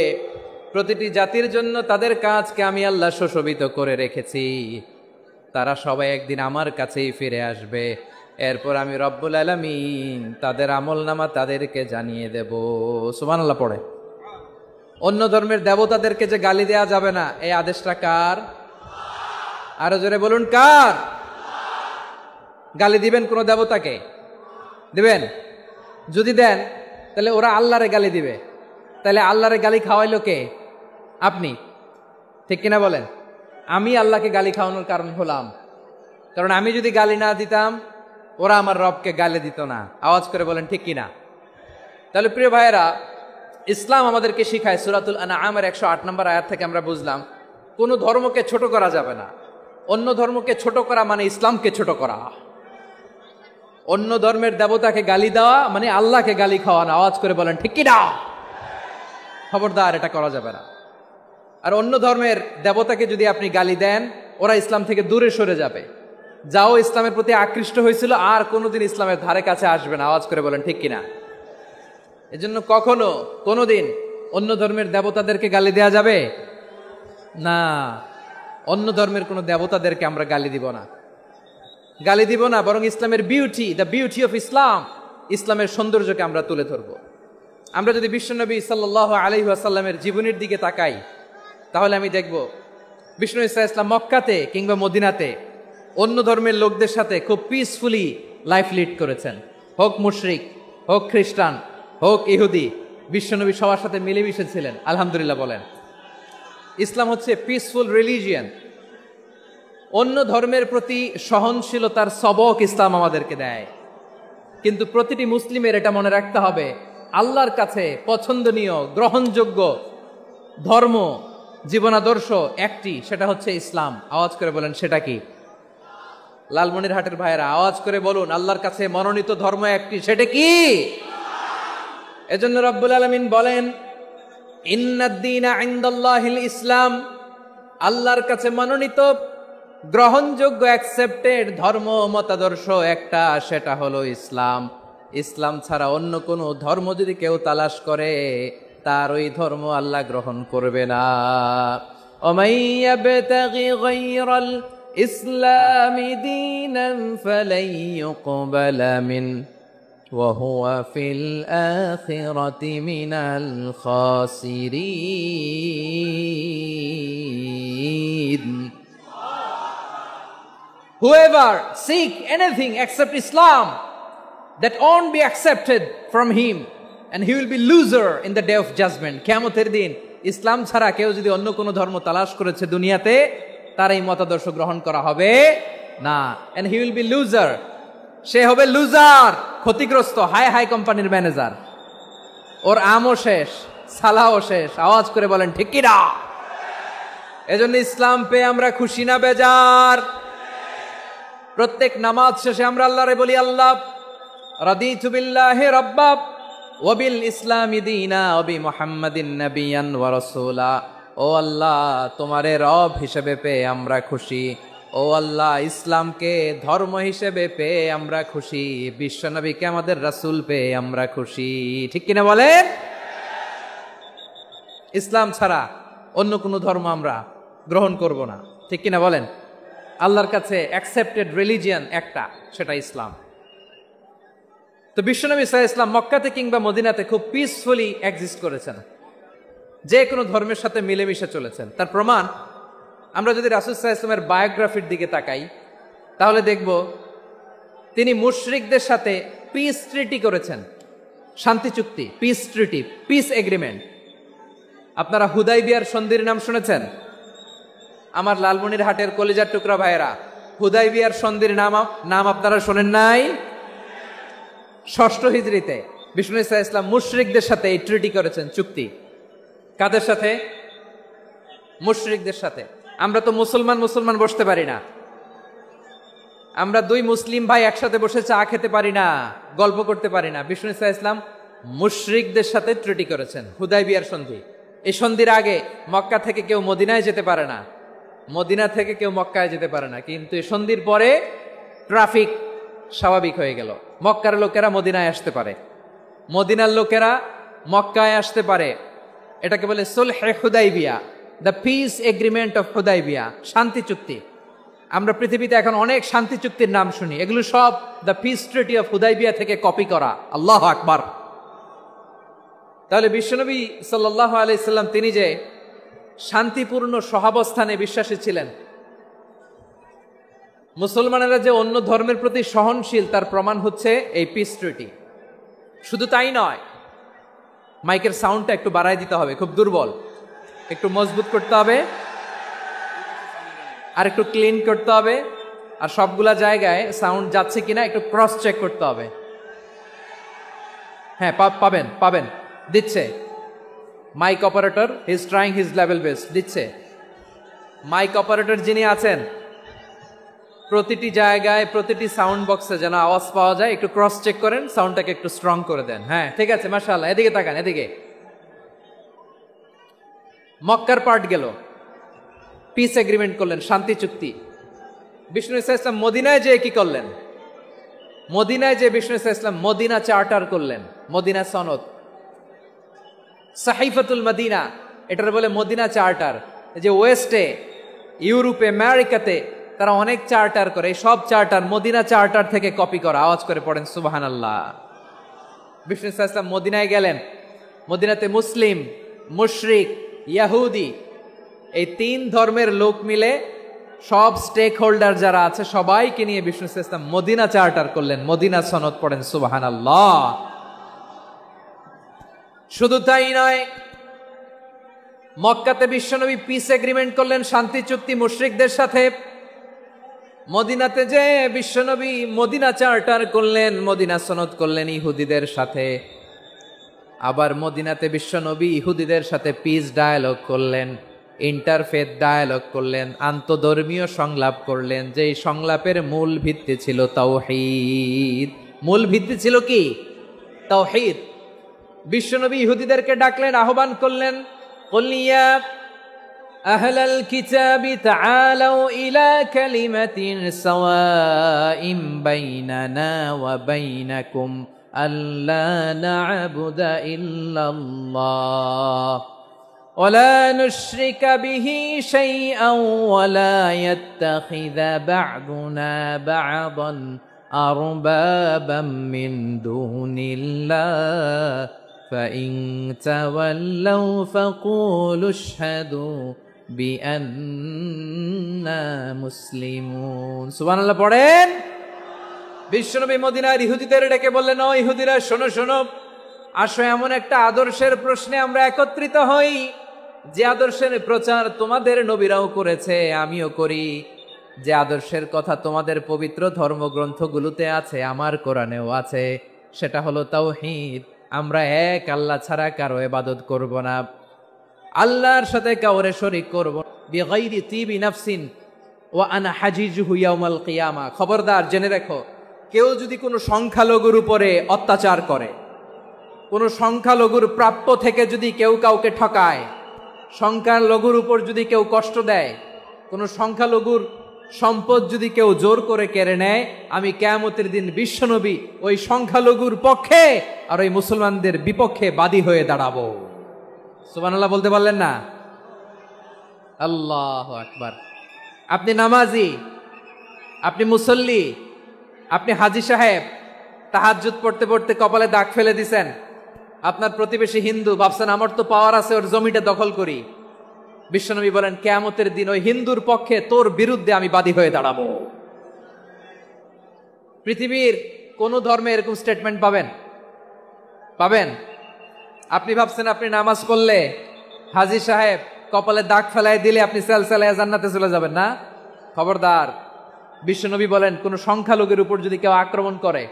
প্রতিটি জাতির জন্য তাদের কাজকে আমি আল্লাহ সুশোভিত করে রেখেছি। তারা সবাই একদিন আমার কাছেই ফিরে আসবে। এরপর আমি রব্বুল আলামিন তাদের আমলনামা তাদেরকে জানিয়ে দেব। সুবহানাল্লাহ পড়ে। অন্য ধর্মের দেবতাদেরকে যে গালি দেয়া যাবে না, এই আদেশটা কার? আরো জোরে বলুন, কার? গালি দিবেন কোন দেবতাকে? দিবেন? যদি দেন, তাহলে ওরা আল্লাহরে গালি দিবে। তাহলে আল্লাহরে গালি খাওয়াইলো কে? আপনি। ঠিক কিনা বলেন? আমি আল্লাহকে গালি খাওয়ানোর কারণ হলাম। কারণ আমি যদি গালি না দিতাম, ওরা আমার রবকে গালি দিত না। আওয়াজ করে বলেন, ঠিক কিনা? তাহলে প্রিয় ভাইয়েরা, ইসলাম আমাদেরকে শিখায়, সূরাতুল আনআমের 108 নম্বর আয়াত থেকে আমরা বুঝলাম, কোন ধর্মকে ছোট করা যাবে না। অন্য ধর্মকে ছোট করা মানে ইসলামকে ছোট করা। অন্য ধর্মের দেবতাকে গালি দেওয়া মানে আল্লাহকে গালি খাওয়ানো। আওয়াজ করে বলেন, ঠিক কিনা? খবরদার, এটা করা যাবে না। আর অন্য ধর্মের দেবতাকে যদি আপনি গালি দেন, ওরা ইসলাম থেকে দূরে সরে যাবে। যাও ইসলামের প্রতি আকৃষ্ট হয়েছিল, আর কোনোদিন ইসলামের ধারে কাছে আসবে না। আওয়াজ করে বলেন, ঠিক কিনা? এজন্য কখনো কোনোদিন অন্য ধর্মের দেবতাদেরকে গালি দেয়া যাবে না। অন্য ধর্মের কোনো দেবতাদেরকে আমরা গালি দিব না, গালি দিব না। বরং ইসলামের beauty, the beauty of Islam, ইসলামের সৌন্দর্যকে আমরা তুলে ধরব। আমরা যদি বিশ্বনবী সাল্লাল্লাহু আলাইহি ওয়াসাল্লামের জীবনের দিকে তাকাই, তাহলে আমি দেখব বিষ্ণু ইসলাম মক্কাতে কিংবা মদিনাতে অন্য ধর্মের লোকদের সাথে খুব পিসফুলি লাইফ লিড করেছেন। হোক মুশরিক, হোক খ্রিস্টান, হোক ইহুদি, বিশ্বনবী সবার সাথে মিলেমিশে ছিলেন। আলহামদুলিল্লাহ বলেন। ইসলাম হচ্ছে পিসফুল রিলিজিয়ান। অন্য ধর্মের প্রতি সহনশীলতার সবক ইসলাম আমাদেরকে দেয়। কিন্তু প্রতিটি মুসলিমের এটা মনে রাখতে হবে, আল্লাহর কাছে পছন্দনীয়, গ্রহণযোগ্য ধর্ম, জীবনাদর্শ একটি, সেটা হচ্ছে ইসলাম। আওয়াজ করে বলেন, সেটা কি? লালমনিরহাটের ভাইয়েরা আওয়াজ করে বলুন, আল্লাহর কাছে মনোনীত ধর্ম একটি, সেটা কি? এজন্য রব্বুল আলামিন বলেন, ইন্নাদ-দীনা ইনদাল্লাহিল ইসলাম, আল্লাহর কাছে মনোনীত, গ্রহণযোগ্য, অ্যাকসেপ্টেড ধর্ম মতাদর্শ একটা, সেটা হলো ইসলাম। ইসলাম ছাড়া অন্য কোনো ধর্ম যদি কেউ তালাশ করে, তার ওই ধর্ম আল্লাহ গ্রহণ করবে না। ওমাইয়াবতাগি গায়রাল ইসলামি দীনান ফালাই ইউকবালা মিন ওয়া হুয়া ফিল আখিরাতি মিনাল খাসিরিন। Whoever seek anything except Islam, that won't be accepted from him, and he will be loser in the day of judgment. কিয়ামতের দিন ইসলাম ছাড়া কেউ যদি অন্য কোনো ধর্ম তালাশ করেছে দুনিয়াতে, তার এই মতাদর্শ গ্রহণ করা হবে না। and he will be loser, সে হবে লুজার, ক্ষতিগ্রস্ত, হাই হাই কোম্পানির ম্যানেজার। ওর আমও শেষ, সালাও শেষ। আওয়াজ করে বলেন, ঠিক কি না? এজন্য ইসলাম পেয়ে আমরা খুশি না বেজার? প্রত্যেক নামাজ শেষে আমরা আল্লাহরে বলি, আল্লাহ রাদিতু বিল্লাহি রাব্বা ওয়া বিল ইসলামি দীনা ওয়া বি মুহাম্মাদিন নাবিয়ান ওয়া রাসূলা। ও আল্লাহ, তোমারে রব হিসেবে পেয়ে আমরা খুশি, ও আল্লাহ, ইসলামকে ধর্ম হিসেবে পেয়ে আমরা খুশি, বিশ্বনবীকে আমাদের রাসূল পেয়ে আমরা খুশি। ঠিক কিনা বলেন? ইসলাম ছাড়া অন্য কোনো ধর্ম আমরা গ্রহণ করব না। ঠিক কিনা বলেন? আল্লাহর কাছে অ্যাকসেপ্টেড রিলিজিয়ান একটা, সেটা ইসলাম। তো বিশ্বনবী সাল্লাল্লাহু আলাইহি ওয়াসাল্লাম মক্কাতে কিংবা মদিনাতে খুব পিসফুলি এক্সিস্ট করেছেন, যে কোনো ধর্মের সাথে মিলেমিশে চলেছেন। তার প্রমাণ আমরা যদি রাসূল সাল্লাল্লাহু আলাইহি ওয়াসাল্লামের বায়োগ্রাফির দিকে তাকাই, তাহলে দেখব তিনি মুশরিকদের সাথে পিস ট্রিটি করেছেন, শান্তি চুক্তি, পিস ট্রিটি, পিস এগ্রিমেন্ট। আপনারা হুদাইবিয়ার সন্ধির নাম শুনেছেন? আমার লালমনিরহাটের কলিজার টুকরা ভাইয়েরা, হুদাইবিয়ার সন্ধির নাম আপনারা শোনেন নাই? ষষ্ঠ হিজরিতে বিষ্ণু ঈসা ইসলাম মুশরিকদের সাথে এই ট্রিটি করেছেন, চুক্তি। কাদের সাথে? মুশরিকদের সাথে। আমরা তো মুসলমান বসতে পারি না, আমরা দুই মুসলিম ভাই একসাথে বসে চা খেতে পারি না, গল্প করতে পারি না। বিষ্ণু ঈসা ইসলাম মুশরিকদের সাথে ট্রিটি করেছেন, হুদাইবিয়ার সন্ধি। এই সন্ধির আগে মক্কা থেকে কেউ মদিনায় যেতে পারে না, মদিনা থেকে কেউ মক্কায় যেতে পারে না। কিন্তু এই সন্ধির পরে ট্রাফিক স্বাভাবিক হয়ে গেল, মক্কার লোকেরা মদিনায় আসতে পারে, মদিনার লোকেরা মক্কায় আসতে পারে। এটাকে বলে সুলহে হুদাইবিয়া, the peace agreement of Hudaibiya, শান্তি চুক্তি। আমরা পৃথিবীতে এখন অনেক শান্তি চুক্তির নাম শুনি, এগুলো সব the piece treaty of Hudaibiya থেকে কপি করা। আল্লাহু আকবার। তাহলে বিশ্বনবী সাল্লাল্লাহু আলাইহি সাল্লাম তিনি যে শান্তিপূর্ণ সহাবস্থানে বিশ্বাসী ছিলেন, মুসলমানেরা যে অন্য ধর্মের প্রতি সহনশীল, তার প্রমাণ হচ্ছে এই পিস ট্রিটি। শুধু তাই নয়, মাইকের সাউন্ডটা একটু বাড়ায় দিতে হবে, খুব দুর্বল, একটু মজবুত করতে হবে, আর একটু ক্লিন করতে হবে, আর সবগুলা জায়গায় সাউন্ড যাচ্ছে কিনা একটু ক্রস চেক করতে হবে। হ্যাঁ, পাবেন দিচ্ছে mic operator, he is trying his level best, দিচ্ছে। মাইক অপারেটর যিনি আছেন, প্রতিটি জায়গায় প্রতিটি সাউন্ড বক্সে যেন আওয়াজ পাওয়া যায়, একটু ক্রস চেক করেন, সাউন্ডটাকে একটু স্ট্রং করে দেন। হ্যাঁ, ঠিক আছে, মাশাআল্লাহ। এদিকে তাকান, এদিকে। মক্কার পার্ট গেল, পিস এগ্রিমেন্ট করলেন, শান্তি চুক্তি। বিষ্ণু ঈসা ইসলাম মদিনায় যে কি করলেন? মদিনায় যে বিষ্ণু ঈসা ইসলাম মদিনা চার্টার করলেন, মদিনা সনদ, সাহিফাতুল মদিনা, এটার বলে মদিনা চার্টার। যে ওয়েস্টে, ইউরোপে, আমেরিকাতে তারা অনেক চার্টার করে, এই সব চার্টার মদিনা চার্টার থেকে কপি করা। আওয়াজ করে পড়েন সুবহানাল্লাহ। বিষ্ণু ঈসা ইসলাম মদিনায় গেলেন, মদিনাতে মুসলিম, মুশরিক, ইয়াহুদি, এই তিন ধর্মের লোক মিলে সব স্টেক হোল্ডার যারা আছে সবাইকে নিয়ে বিষ্ণু ঈসা ইসলাম মদিনা চার্টার করলেন, মদিনা সনদ। পড়েন সুবহানাল্লাহ। শুধু তাই নয়, মক্কাতে বিশ্বনবী পিস এগ্রিমেন্ট করলেন, শান্তি চুক্তি মুশরিকদের সাথে। মদিনাতে যে বিশ্বনবী মদিনা চার্টার করলেন, মদিনা সনদ করলেন ইহুদিদের সাথে। আবার মদিনাতে বিশ্বনবী ইহুদিদের সাথে পিস ডায়ালগ করলেন, ইন্টারফেথ ডায়ালগ করলেন, আন্তধর্মীয় সংলাপ করলেন। যেই সংলাপের মূল ভিত্তি ছিল তাওহীদ। মূল ভিত্তি ছিল কি? তাওহীদ। বিশ্বনবী ইহুদিদেরকে ডাকলেন, আহ্বান করলেন, কুল ইয়া আহলাল কিতাবি তাআলাউ ইলা কালিমাতিন সাওয়াইন বাইনানা ওয়া বাইনাকুম আল্লা না'বুদা ইল্লাল্লাহ ওয়া লা নুশরিকা বিহি শাইআন ওয়া লা ইয়াত্তাখিযা বা'দুনা বা'দান আরবাবাম মিন দুনিল্লাহ فإن تولوا فقولوا اشهدوا بأننا مسلمون। সুবহানাল্লাহ পড়েন। বিশ্বনবী মদিনার ইহুদিদের ডেকে বললেন, ও ইহুদিরা, শোনো শোনো, আসো এমন একটা আদর্শের প্রশ্নে আমরা একত্রিত হই, যে আদর্শের প্রচার তোমাদের নবীরাও করেছে, আমিও করি, যে আদর্শের কথা তোমাদের পবিত্র ধর্মগ্রন্থগুলোতে আছে, আমার কোরআনেও আছে, সেটা হলো তাওহীদ। আমরা এক আল্লাহ ছাড়া কারো ইবাদত করব না, আল্লাহর সাথে কাউরে শরীক করব না। বিগাইরি তিবি নাফসিন ওয়া আনা হাজিজুহু ইয়াউমাল কিয়ামা। খবরদার, জেনে রাখো, কেউ যদি কোনো সংখ্যালঘুর উপরে অত্যাচার করে, কোনো সংখ্যালঘুর প্রাপ্য থেকে যদি কেউ কাউকে ঠকায়, সংখ্যালঘুর উপর যদি কেউ কষ্ট দেয়, কোনো সংখ্যালঘুর সম্পদ যদি কেউ জোর করে কেড়ে নেয়, আমি কিয়ামতের দিন বিশ্বনবী ওই সংখ্যালঘুর পক্ষে আর ওই মুসলমানদের বিপক্ষে বাদী হয়ে দাঁড়াবো। সুবহানাল্লাহ বলতে পারলেন না? আল্লাহু আকবার। আপনি নামাজি, আপনি মুসল্লি, আপনি হাজী সাহেব, তাহাজ্জুদ পড়তে পড়তে কপালে দাগ ফেলে দিছেন, আপনার প্রতিবেশী হিন্দু, ভাবছেন আমার তো পাওয়ার আছে, ওর জমিটা দখল করি। বিশ্বনবী বলেন কিয়ামতের দিন ওই হিন্দুর পক্ষে তোর বিরুদ্ধে আমি বাদী হয়ে দাঁড়াবো। পৃথিবীর কোন ধর্মে এরকম স্টেটমেন্ট পাবেন? পাবেন? আপনি ভাবছেন আপনি নামাজ পড়লে হাজী সাহেব কপালে দাগ ফেলায় দিলে আপনি সেলসেলায় জান্নাতে চলে যাবেন না? খবরদার। বিশ্বনবী বলেন কোন সংখ্যালঘুর উপর যদি কেউ আক্রমণ করে,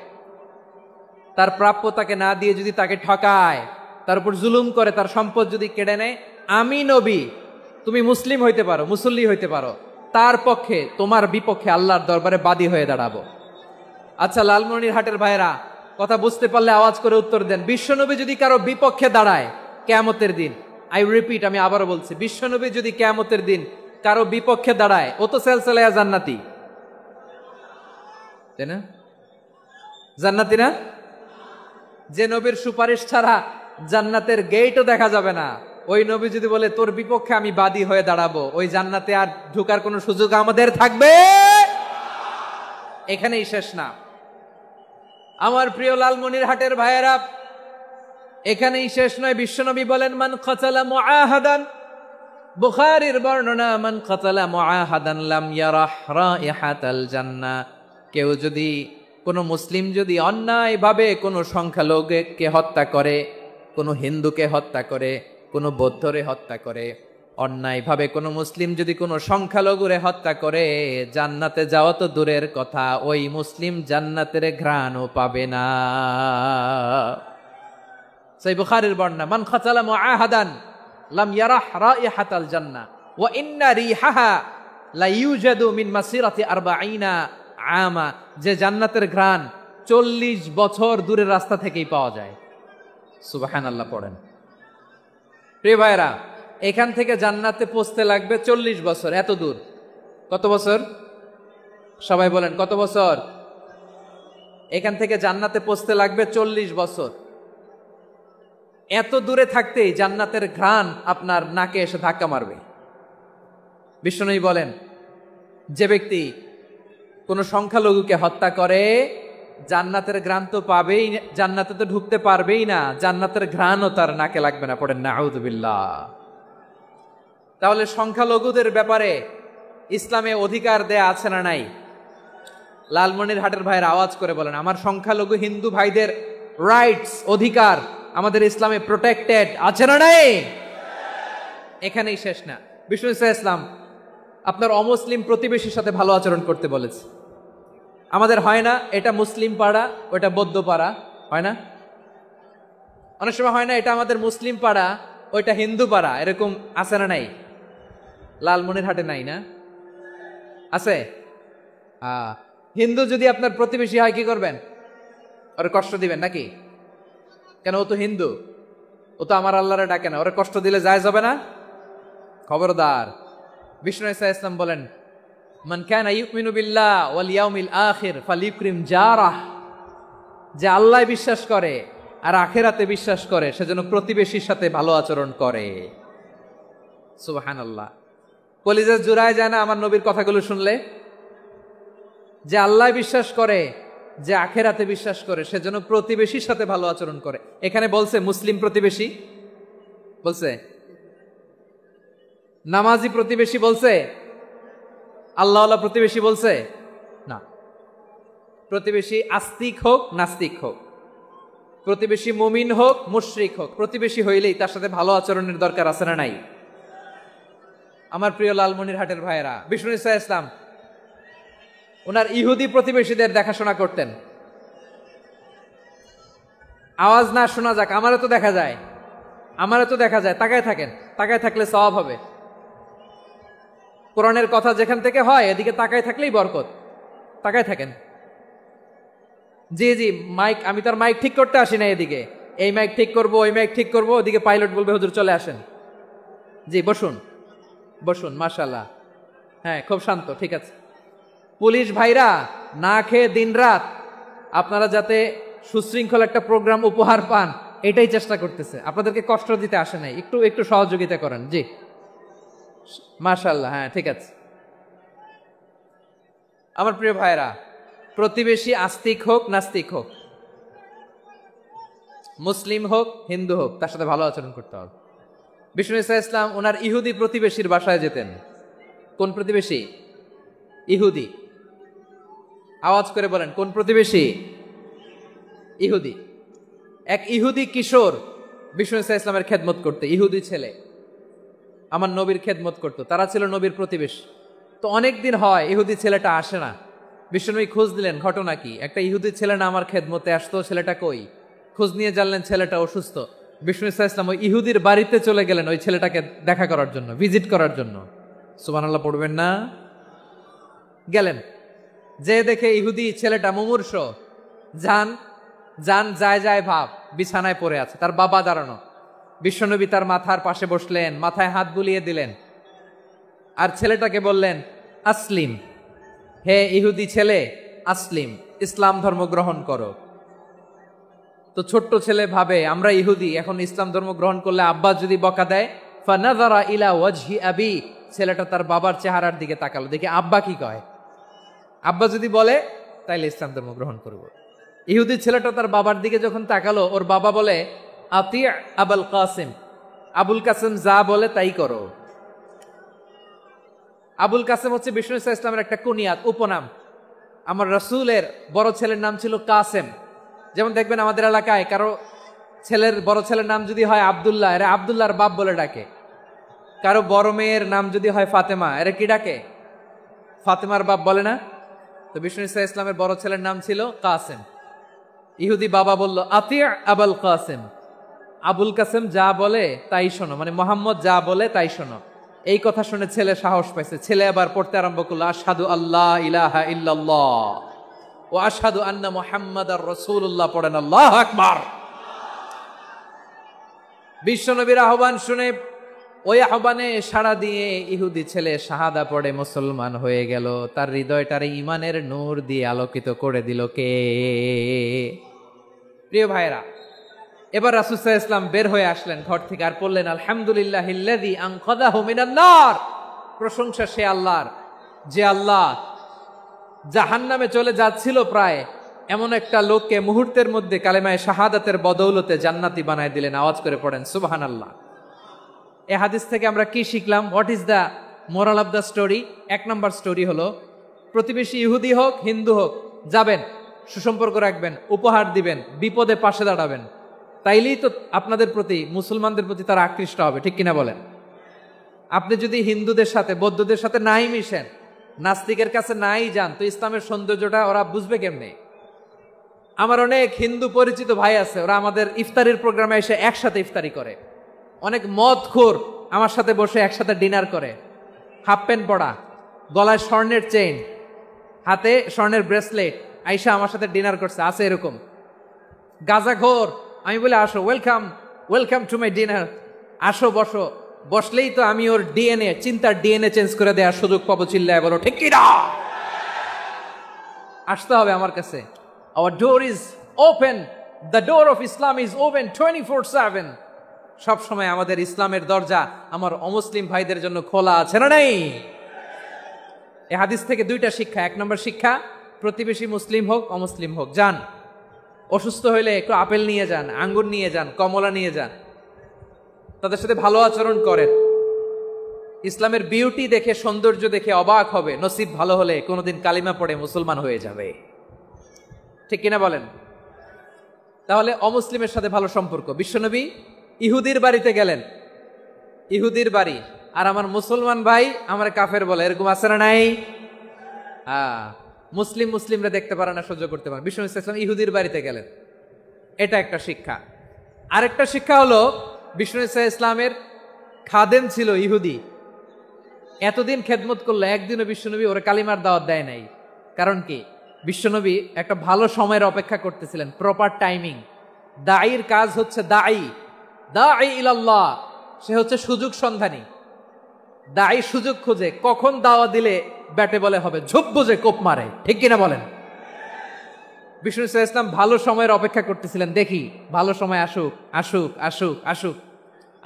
তার প্রাপ্য তাকে না দিয়ে যদি তাকে ঠকায়, তার উপর জুলুম করে, তার সম্পদ যদি কেড়ে নেয়, আমি নবী, তুমি মুসলিম হইতে পারো, মুসল্লি হইতে পারো, তার পক্ষে তোমার বিপক্ষে আল্লাহর দরবারে বাদী হয়ে দাঁড়াবো। আচ্ছা লালমনিরহাটের ভাইরা, কথা বুঝতে পারলে আওয়াজ করে উত্তর দেন। বিশ্বনবী যদি কারো বিপক্ষে দাঁড়ায় কিয়ামতের দিন, আই রিপিট, আমি আবারও বলছি, বিশ্বনবী যদি কিয়ামতের দিন কারো বিপক্ষে দাঁড়ায়, ও তো সেলসেলায়া জান্নাতি, তাই না? জান্নাতি না? যে নবীর সুপারিশ ছাড়া জান্নাতের গেটও দেখা যাবে না, ওই নবী যদি বলে তোর বিপক্ষে আমি বাদী হয়ে দাঁড়াবো, ওই জান্নাতে আর ঢোকার কোনো সুযোগ আমাদের থাকবে? এখানেই শেষ না আমার প্রিয় লালমনিরহাটের ভাইয়েরা, এখানেই শেষ নয়। বিশ্বনবী বলেন মান কাতালা মুআহাদান, বুখারীর বর্ণনা, মান কাতালা মুআহাদান লাম ইয়ারাহ রাইহাতাল জান্নাহ। কেউ যদি, কোন মুসলিম যদি অন্যায়ভাবে কোনো সংখ্যালঘুকে হত্যা করে, কোনো হিন্দুকে হত্যা করে, কোনো বৌদ্ধরে হত্যা করে, অন্যায়ভাবে কোনো মুসলিম যদি কোনো সংখ্যালঘুরে হত্যা করে, জান্নাতে যাওয়া তো দূরের কথা, ওই মুসলিম জান্নাতের ঘ্রাণও পাবে না। সহিহ বুখারীর বর্ণনা, মান কাতালা মুআহাদান লাম ইয়ারাহ রাইহাতাল জান্নাহ ওয়া ইন্না রিহাহা লা ইউজাদু মিন মাসিরাতি 40 আমা। যে জান্নাতের ঘ্রাণ 40 বছর দূরের রাস্তা থেকেই পাওয়া যায়। সুবহানাল্লাহ পড়েন। প্রিয় ভাইরা, এখান থেকে জান্নাতে পৌঁছতে লাগবে 40 বছর। এত দূর, কত বছর? সবাই বলেন কত বছর? এখান থেকে জান্নাতে পৌঁছতে লাগবে 40 বছর। এত দূরে থাকতেই জান্নাতের ঘ্রাণ আপনার নাকে এসে ধাক্কা মারবে। বিশ্বনবী বলেন যে ব্যক্তি কোন সংখ্যালঘুকে হত্যা করে, জান্নাতের ঘ্রাণ তো পাবেই, জান্নাতে তো ঢুকতে পারবেই না, জান্নাতের ঘ্রাণও তার নাকে লাগবে না। পড়েন নাউযুবিল্লাহ। তাহলে সংখ্যালঘুদের ব্যাপারে ইসলামে অধিকার দেয়া আছে না নাই? লালমনিরহাটের ভাইয়ের আওয়াজ করে বলেন, আমার সংখ্যালঘু হিন্দু ভাইদের রাইটস, অধিকার আমাদের ইসলামে প্রোটেক্টেড আছে না নাই? এখানেই শেষ না। বিষ্ণু ইসলাম আপনার অমুসলিম প্রতিবেশীর সাথে ভালো আচরণ করতে বলেছে। আমাদের হয় না, এটা মুসলিম পাড়া, ওটা বৌদ্ধ পাড়া, হয় না? অনেক সময় হয় না, এটা আমাদের মুসলিম পাড়া, ওইটা হিন্দু পাড়া, এরকম আছে না নাই? লালমনিরহাটে নাই না? আছে? হিন্দু যদি আপনার প্রতিবেশী হয় কি করবেন? ওরে কষ্ট দিবেন নাকি? কেন? ও তো হিন্দু, ও তো আমার আল্লাহরে ডাকে না, ওরে কষ্ট দিলে যায় যাবে না? খবরদার। বিষ্ণু ইসলাম বলেন মান কানা ইউমিনু বিল্লাহ ওয়াল ইয়াউমিল আখির ফালিউকরিম জারাহ। যে আল্লাহ বিশ্বাস করে আর আখিরাতে বিশ্বাস করে, সেজন্য প্রতিবেশীর সাথে ভালো আচরণ করে। সুবহানাল্লাহ। কলিজা জুড়ায় যায় না আমার নবীর কথাগুলো শুনলে? যে আল্লাহ বিশ্বাস করে, যে আখিরাতে বিশ্বাস করে, সেজন্য প্রতিবেশীর সাথে ভালো আচরণ করে। এখানে বলছে মুসলিম প্রতিবেশী বলছে, নামাজি প্রতিবেশী বলছে, আল্লাহওয়ালা প্রতিবেশী বলছে না। প্রতিবেশী আস্তিক হোক নাস্তিক হোক, প্রতিবেশী মুমিন হোক মুশরিক হোক, প্রতিবেশী হইলেই তার সাথে ভালো আচরণের দরকার আছে না নাই? আমার প্রিয় লালমনিরহাটের ভাইয়েরা, বিষ্ণু ইসলাম ওনার ইহুদি প্রতিবেশীদের দেখাশোনা করতেন। আওয়াজ না শোনা যাক, আমারও তো দেখা যায়, আমারও তো দেখা যায়। তাকায় থাকেন, তাকায় থাকলে সওয়াব হবে। কোরআনের কথা যেখান থেকে হয় এদিকে তাকায় থাকলেই বরকত। তাকায় থাকেন। জি জি, মাইক, আমি তার মাইক ঠিক করতে আসি না এদিকে, এই মাইক ঠিক করব, ওই মাইক ঠিক করব, ওদিকে পাইলট বলবে হুজুর চলে আসেন। জি বসুন, বসুন, মাশাআল্লাহ। হ্যাঁ খুব শান্ত, ঠিক আছে। পুলিশ ভাইরা না খেয়ে দিনরাত আপনারা যাতে সুশৃঙ্খল একটা প্রোগ্রাম উপহার পান এটাই চেষ্টা করতেছে, আপনাদেরকে কষ্ট দিতে আসে নাই, একটু একটু সহযোগিতা করেন। জি মাশাআল্লাহ, হ্যাঁ ঠিক আছে। আমার প্রিয় ভাইরা, প্রতিবেশী আস্তিক হোক নাস্তিক হোক, মুসলিম হোক হিন্দু হোক, তার সাথে ভালো আচরণ করতে হবে। বিষ্ণু ইসা ইসলাম ওনার ইহুদি প্রতিবেশীর বাসায় যেতেন। কোন প্রতিবেশী? ইহুদি। আওয়াজ করে বলেন, কোন প্রতিবেশী? ইহুদি। এক ইহুদি কিশোর বিষ্ণু ইসা ইসলামের খেদমত করতে, ইহুদি ছেলে আমার নবীর খেদমত করতো, তারা ছিল নবীর প্রতিবেশী। তো অনেক দিন হয় ইহুদি ছেলেটা আসে না। বিষ্ণুনবী খোঁজ দিলেন, ঘটনা কি? একটা ইহুদি ছেলে না আমার খেদমতে আসতো, ছেলেটা কই? খোঁজ নিয়ে জানলেন ছেলেটা অসুস্থ। বিষ্ণু ইসা ইসলাম ওই ইহুদির বাড়িতে চলে গেলেন ওই ছেলেটাকে দেখা করার জন্য, ভিজিট করার জন্য। সুবহানাল্লাহ পড়বেন না? গেলেন, যে দেখে ইহুদি ছেলেটা মুমূর্ষ, যান যান যায় যায় ভাব, বিছানায় পড়ে আছে, তার বাবা দাঁড়ানো। বিশ্বনবী তার মাথার পাশে বসলেন, মাথায় হাত বুলিয়ে দিলেন, আর ছেলেটাকে বললেন আসলিম, হে ইহুদি ছেলে আসলিম, ইসলাম ধর্ম গ্রহণ করো। তো ছোট্ট ছেলে ভাবে আমরা ইহুদি, এখন ইসলাম ধর্ম গ্রহণ করলে আব্বা যদি বকা দেয়। ফানাযারা ইলা ওয়াজহি আবি, ছেলেটা তার বাবার চেহারার দিকে তাকালো, দেখে আব্বা কি কয়। আব্বা যদি বলে তাইলে ইসলাম ধর্ম গ্রহণ করব। ইহুদি ছেলেটা তার বাবার দিকে যখন তাকালো, ওর বাবা বলে আতি আবুল কাসিম, আবুল কাসিম যা বলে তাই করো। আবুল কাসিম হচ্ছে বিষ্ণু ইসা ইসলামের একটা কুনিয়াত, উপনাম। আমার রাসূলের বড় ছেলের নাম ছিল কাসেম। যেমন দেখবেন আমাদের এলাকায় কারো বড় ছেলের নাম যদি হয় আব্দুল্লাহ, এরা আব্দুল্লাহর বাপ বলে ডাকে। কারো বড় মেয়ের নাম যদি হয় ফাতেমা, এরা কি ডাকে? ফাতেমার বাপ বলে না? তো বিষ্ণু ইসা ইসলামের বড় ছেলের নাম ছিল কাসেম। ইহুদি বাবা বলল আতি আবুল কাসেম, আবুল কাসেম যা বলে তাই শোনো, মানে মোহাম্মদ যা বলে তাই শোনো। এই কথা শুনে ছেলে সাহস পাইছে, ছেলে আবার পড়তে আরম্ভ করলো আশহাদু আল্লাহ ইলাহা ইল্লাল্লাহ ও আশহাদু আন্না মুহাম্মাদার রাসূলুল্লাহ, পড়েন আল্লাহু আকবার। বিশ্বনবীর আহ্বান শুনে ওই আহ্বানে সাড়া দিয়ে ইহুদি ছেলে শাহাদা পড়ে মুসলমান হয়ে গেল। তার হৃদয়টারে ইমানের নূর দিয়ে আলোকিত করে দিল কে? প্রিয় ভাইরা, এবার রাসূল সাল্লাল্লাহু আলাইহি ওয়াসাল্লাম বের হয়ে আসলেন ঘর থেকে, আর পড়লেন আলহামদুলিল্লাহিল্লাযী আনকাযাহু মিনান নার। প্রশংসা সে আল্লাহর, যে আল্লাহ জাহান্নামে চলে যাচ্ছিল প্রায় এমন একটা লোককে মুহূর্তের মধ্যে কালেমায়ে শাহাদাতের বদৌলতে জান্নাতি বানায় দিলেন। আওয়াজ করে পড়েন সুবহানাল্লাহ। এই হাদিস থেকে আমরা কি শিখলাম? What is the moral of the story? এক নম্বর স্টোরি হলো, প্রতিবেশী ইহুদি হোক হিন্দু হোক, যাবেন, সুসম্পর্ক রাখবেন, উপহার দিবেন, বিপদে পাশে দাঁড়াবেন, তাইলেই তো আপনাদের প্রতি, মুসলমানদের প্রতি তারা আকৃষ্ট হবে, ঠিক কিনা বলেন? আপনি যদি হিন্দুদের সাথে বৌদ্ধদের সাথে নাই মিশেন, নাস্তিকের কাছে নাই যান, তো ইসলামের সৌন্দর্যটা ওরা বুঝবে কেমনে? আমার অনেক হিন্দু পরিচিত ভাই আছে, ওরা আমাদের ইফতারির প্রোগ্রামে এসে একসাথে ইফতারি করে। অনেক মদখোর আমার সাথে বসে একসাথে ডিনার করে, হাফ প্যান্ট পরা, গলায় স্বর্ণের চেইন, হাতে স্বর্ণের ব্রেসলেট, আইসা আমার সাথে ডিনার করছে, আছে এরকম। গাঁজাখোর, আমি বলে আসো, welcome welcome to my dinner, আসো বসো, বসলেই তো আমি ওর ডিএনএ, চিন্তার ডিএনএ চেঞ্জ করে দেওয়ার সুযোগ পাবো। চিল্লায় বলো ঠিক কি না? আসতে হবে আমার কাছে। Our door is open, the door of Islam is open 24/7। সব সময় আমাদের ইসলামের দরজা আমার অমুসলিম ভাইদের জন্য খোলা আছে না নাই? এই হাদিস থেকে দুইটা শিক্ষা। এক নম্বর শিক্ষা, প্রতিবেশী মুসলিম হোক অমুসলিম হোক, যান, অসুস্থ হইলে একটু আপেল নিয়ে যান, আঙ্গুর নিয়ে যান, কমলা নিয়ে যান, তাদের সাথে ভালো আচরণ করেন। ইসলামের বিউটি দেখে, সৌন্দর্য দেখে অবাক হবে, নসিব ভালো হলে কোনোদিন কালিমা পড়ে মুসলমান হয়ে যাবে, ঠিক কিনা বলেন? তাহলে অমুসলিমের সাথে ভালো সম্পর্ক। বিশ্বনবী ইহুদির বাড়িতে গেলেন, ইহুদির বাড়ি, আর আমার মুসলমান ভাই আমার কাফের বলে, এরকম আছে না নাই? মুসলিমরা দেখতে পারে না, সহ্য করতে পারে। বিশ্বনবী সাল্লাল্লাহু আলাইহি ওয়াসাল্লাম ইহুদির বাড়িতে গেলেন, এটা একটা শিক্ষা। আরেকটা শিক্ষা হলো, বিশ্বনবী সাল্লাল্লাহু আলাইহি ওয়াসাল্লামের খাদেম ছিল ইহুদি, এতদিন খেদমত করলো, একদিনও বিশ্বনবী ওরা কালিমার দাওয়াত দেয় নাই। কারণ কি? বিশ্বনবী একটা ভালো সময়ের অপেক্ষা করতেছিলেন, প্রপার টাইমিং। দাঈর কাজ হচ্ছে দাঈ ইলাল্লাহ, সে হচ্ছে সুযোগ সন্ধানী। দাঈ সুযোগ খুঁজে, কখন দাওয়া দিলে ব্যাটে বলে হবে, ঝোপ বুঝে কোপ মারে, ঠিক কিনা বলেন? বিষ্ণু ইসলাম ভালো সময়ের অপেক্ষা করতেছিলেন, দেখি ভালো সময় আসুক আসুক আসুক আসুক।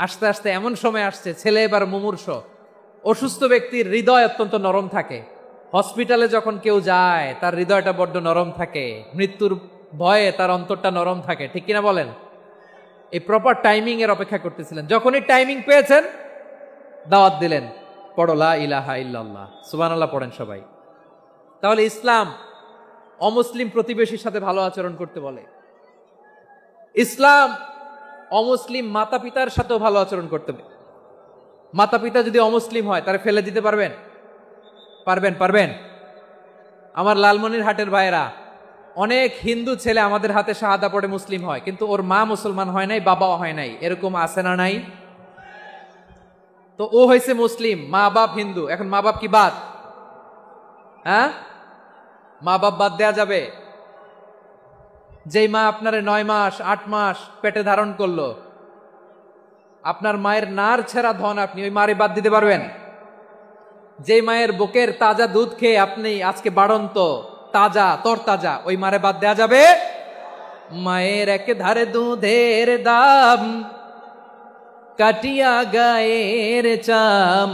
আস্তে আস্তে এমন সময় আসছে, ছেলে এবার মুমূর্ষ। অসুস্থ ব্যক্তির হৃদয় অত্যন্ত নরম থাকে। হসপিটালে যখন কেউ যায় তার হৃদয়টা বড্ড নরম থাকে, মৃত্যুর ভয়ে তার অন্তরটা নরম থাকে, ঠিক কিনা বলেন? এই প্রপার টাইমিং এর অপেক্ষা করতেছিলেন। যখনই টাইমিং পেয়েছেন দাওয়াত দিলেন, পড়ো লা ইলাহা ইল্লাল্লাহ, সুবহানাল্লাহ পড়েন সবাই। তাহলে ইসলাম অমুসলিম প্রতিবেশীর সাথে ভালো আচরণ করতে বলে। ইসলাম অমুসলিম মাতা পিতার সাথেও ভালো আচরণ করতে বলে। মাতা পিতা যদি অমুসলিম হয় তারা ফেলে দিতে পারবেন? পারবেন? পারবেন? আমার লালমনিরহাটের ভাইয়েরা, অনেক হিন্দু ছেলে আমাদের হাতে শাহাদা পড়ে মুসলিম হয়, কিন্তু ওর মা মুসলমান হয় নাই, বাবাও হয় নাই। এরকম আছে না নাই? তো ও হয়েছে মুসলিম, মা বাপ হিন্দু, এখন মা বাপ কি বাদ? হ্যাঁ, মা বাপ বাদ দেয়া যাবে? যেই মা আপনারে 9 মাস 8 মাস পেটে ধারণ করলো, আপনার মায়ের নার ছেঁড়া ধন, আপনি ওই মারে বাদ দিতে পারবেন? যে মায়ের বুকের তাজা দুধ খেয়ে আপনি আজকে বাড়ন্ত তাজা তরতাজা, ওই মারে বাদ দেয়া যাবে? মায়ের এক ধারে দুধের দাম, কাটিয়া গায়ের চাম,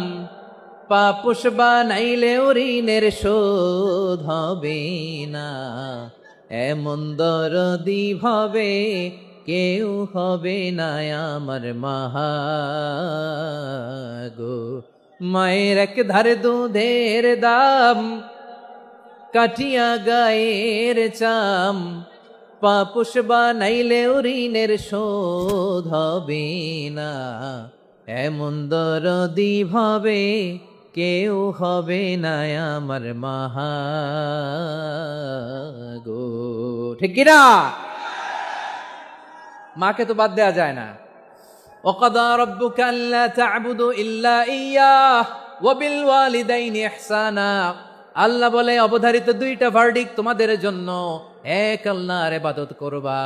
পাপুষ বানাইলে ঋণের শোধ হবে না, এমন দরদি ভাবে কেউ হবে না আমার মাগো। মায়ের এক ধারে দুধের দাম, কাটিয়া গায়ের চাম, পাপুষ বানাইলে ঋণের শোধ হবে না, এমন দরদি ভাবে কেউ হবে না আমার মাগো, ঠিক কিনা? মাকে তো বাদ দেয়া যায় না। وَقَضَى رَبُّكَ أَلَّا تَعْبُدُوا إِلَّا إِيَّاهُ وَبِالْوَالِدَيْنِ إِحْسَانًا। আল্লাহ বলে অবধারিত দুইটা ভার্ডিক তোমাদের জন্য, এক আল্লাহর ইবাদত করবা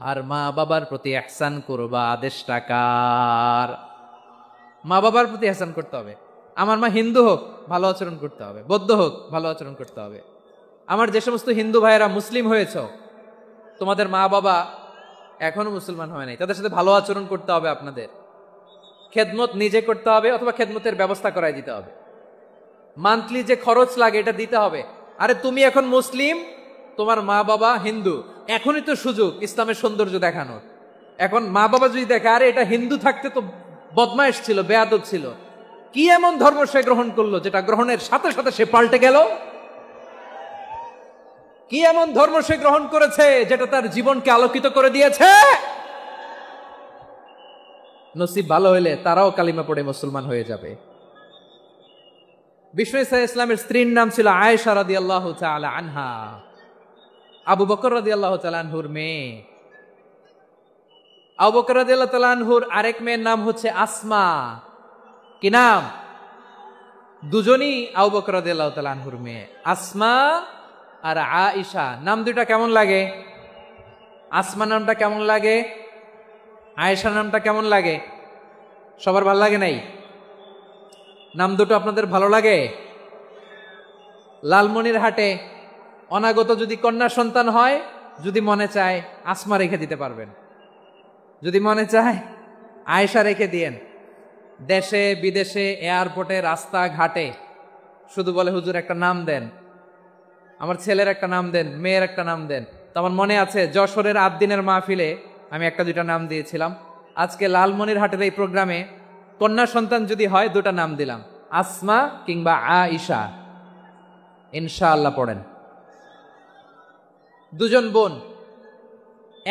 আর মা বাবার প্রতি ইহসান করবা। আদেশটা কার? মা বাবার প্রতি ইহসান করতে হবে। আমার মা হিন্দু হোক ভালো আচরণ করতে হবে, বৌদ্ধ হোক ভালো আচরণ করতে হবে। আমার যে সমস্ত হিন্দু ভাইয়েরা মুসলিম হয়েছ, তোমাদের মা বাবা এখনো মুসলমান হয় নাই, তাদের সাথে ভালো আচরণ করতে হবে। আপনাদের খেদমত নিজে করতে হবে অথবা খেদমতের ব্যবস্থা করাই দিতে হবে। মান্থলি যে খরচ লাগে এটা দিতে হবে। আরে তুমি এখন মুসলিম, তোমার মা বাবা হিন্দু, এখনই তো সুযোগ ইসলামের সৌন্দর্য দেখানোর। এখন মা বাবা যদি দেখে আরে এটা হিন্দু থাকতে তো বদমাইশ ছিল, বেয়াদব ছিল, কি এমন ধর্ম সে গ্রহণ করলো যেটা গ্রহণের সাথে সাথে সে পাল্টে গেল? কি এমন ধর্ম সে গ্রহণ করেছে যেটা তার জীবনকে আলোকিত করে দিয়েছে? নসিব ভালো হইলে তারাও কালিমা পড়ে মুসলমান হয়ে যাবে। বিষ্ণু ইসলামের স্ত্রীর নাম ছিল আয়েশা রাদিয়াল্লাহু তাআলা আনহা, আবু বকর রাদিয়াল্লাহু তাআলা আনহুর মেয়ে। আবু বকর রাদিয়াল্লাহু তাআলা আনহুর আরেক মেয়ের নাম হচ্ছে আসমা। কি নাম? দুজনই আবু বকর রাদিয়াল্লাহু তাআলা আনহুর মেয়ে, আসমা আর আয়েশা। নাম দুইটা কেমন লাগে? আসমা নামটা কেমন লাগে? আয়েশা নামটা কেমন লাগে? সবার ভালো লাগে নাই? নাম দুটো আপনাদের ভালো লাগে? লালমনিরহাটে অনাগত যদি কন্যা সন্তান হয়, যদি মনে চায় আসমা রেখে দিতে পারবেন, যদি মনে চায় আয়েশা রেখে দিয়েন। দেশে বিদেশে এয়ারপোর্টে রাস্তাঘাটে শুধু বলে হুজুর একটা নাম দেন, আমার ছেলের একটা নাম দেন, মেয়ের একটা নাম দেন। তো আমার মনে আছে যশোরের 8 দিনের মাহফিলে আমি একটা দুইটা নাম দিয়েছিলাম। আজকে লালমনিরহাটের এই প্রোগ্রামে কন্যা সন্তান যদি হয় দুটা নাম দিলাম, আসমা কিংবা আয়েশা। ইনশাআল্লাহ পড়েন। দুজন বোন,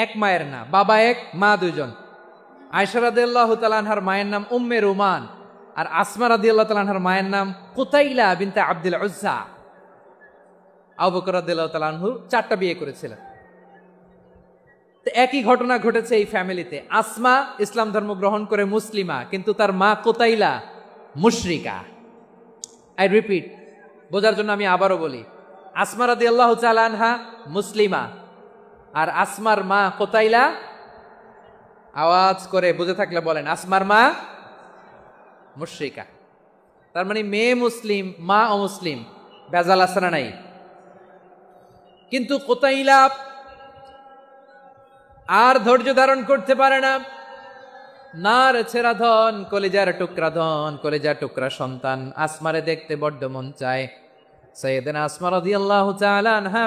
এক মায়ের না, বাবা এক মা দুইজন। আয়েশা রাদিয়াল্লাহু তাআলা আনহার মায়ের নাম উম্মে রুমান, আর আসমা রাদিয়াল্লাহু তাআলা আনহার মায়ের নাম কুতাইলা বিনতে আব্দুল উজ্জা। আবু বকর রাদিয়াল্লাহু তাআলা আনহু 4টা বিয়ে করেছিলেন। তো একই ঘটনা ঘটেছে এই ফ্যামিলিতে। আসমা ইসলাম ধর্ম গ্রহণ করে মুসলিমা, কিন্তু তার মা কুতাইলা মুশরিকা। আই রিপিট, বোঝার জন্য আমি আবারও বলি, আসমা রাদিয়াল্লাহু তাআলা আনহা মুসলিমা, আর আসমার মা কুতাইলা, আওয়াজ করে বুঝে থাকলে বলেন, আসমার মা মুশরিকা। তার মানে মেয়ে মুসলিম, মা অমুসলিম। ভেজাল আছে না নাই? কিন্তু কুতাইলা আর ধৈর্য ধারণ করতে পারে না। নার ছেড়া ধন, কলিজার টুকরা ধন, কলিজার টুকরা সন্তান আসমারে দেখতে বড্ড মন চায়। সাইয়েদনা আসমা রাদিয়াল্লাহু তাআলা আনহা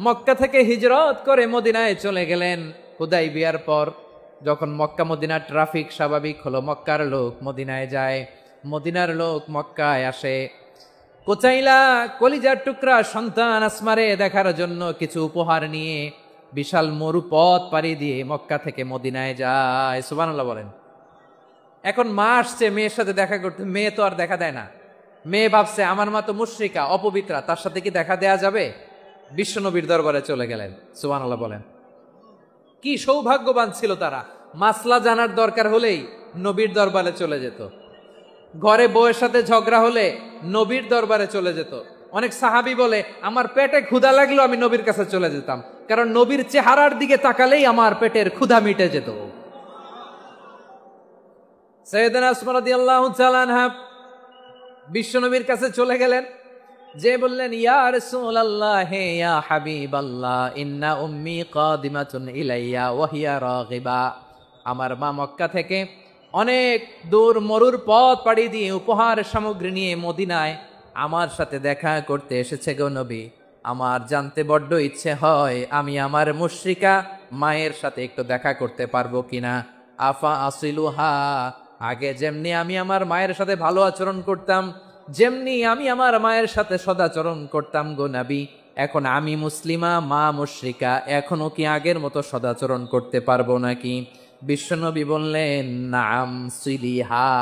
মক্কা থেকে হিজরত করে মদিনায় চলে গেলেন। হুদাইবিয়ার পর যখন মক্কা মদিনার ট্রাফিক স্বাভাবিক হলো, মক্কার লোক মদিনায় যায়, মদিনার লোক মক্কায় আসে। কোচাইলা কলিজার টুকরা সন্তান আসমারে দেখার জন্য কিছু উপহার নিয়ে বিশাল মরু পথ পাড়ি দিয়ে মক্কা থেকে মদিনায় যায়। সুবহানাল্লাহ বলেন। এখন মা আসছে মেয়ের সাথে দেখা করতে, মেয়ে তো আর দেখা দেয় না। মেয়ে ভাবছে আমার মা তো মুশরিকা, অপবিত্রা, তার সাথে কি দেখা দেয়া যাবে? বিশ্বনবীর দরবারে চলে গেলেন। সুবহানাল্লাহ বলেন। কি সৌভাগ্যবান ছিল তারা, মাসলা জানার দরকার হলেই নবীর দরবারে চলে যেত। ঘরে বউয়ের সাথে ঝগড়া হলে নবীর দরবারে চলে যেত। অনেক সাহাবী বলে আমার পেটে ক্ষুধা লাগলো আমি নবীর কাছে চলে যেতাম, কারণ নবীর চেহারার দিকে তাকালেই আমার পেটের ক্ষুধা মিটে যেত। সাইয়েদনা আসমা রাদিয়াল্লাহু তাআলা আনহা বিশ্বনবীর কাছে চলে গেলেন, যে বললেন ইয়া রাসূলুল্লাহ, হে ইয়া হাবিবাল্লাহ, ইন্না উম্মি কাদিমাতুন ইলাইয়া ওয়া হিয়া রাগিবা। আমার মা মক্কা থেকে অনেক দূর মরুর পথ পাড়ি দিয়ে উপহার সামগ্রী নিয়ে মদিনায় আমার সাথে দেখা করতে এসেছে গো নবী। আমার জানতে বড্ড ইচ্ছে হয় আমি আমার মুশরিকা মায়ের সাথে একটু দেখা করতে পারবো কিনা। আফা আসিলুহা, আগে যেমনি আমি আমার মায়ের সাথে ভালো আচরণ করতাম, যেমনি আমি আমার মায়ের সাথে সদাচরণ করতাম গো নবী, এখন আমি মুসলিমা, মা মুশরিকা, এখনো কি আগের মতো সদাচরণ করতে পারবো নাকি? বিশ্বনবী বললেন নাম সিলিহা,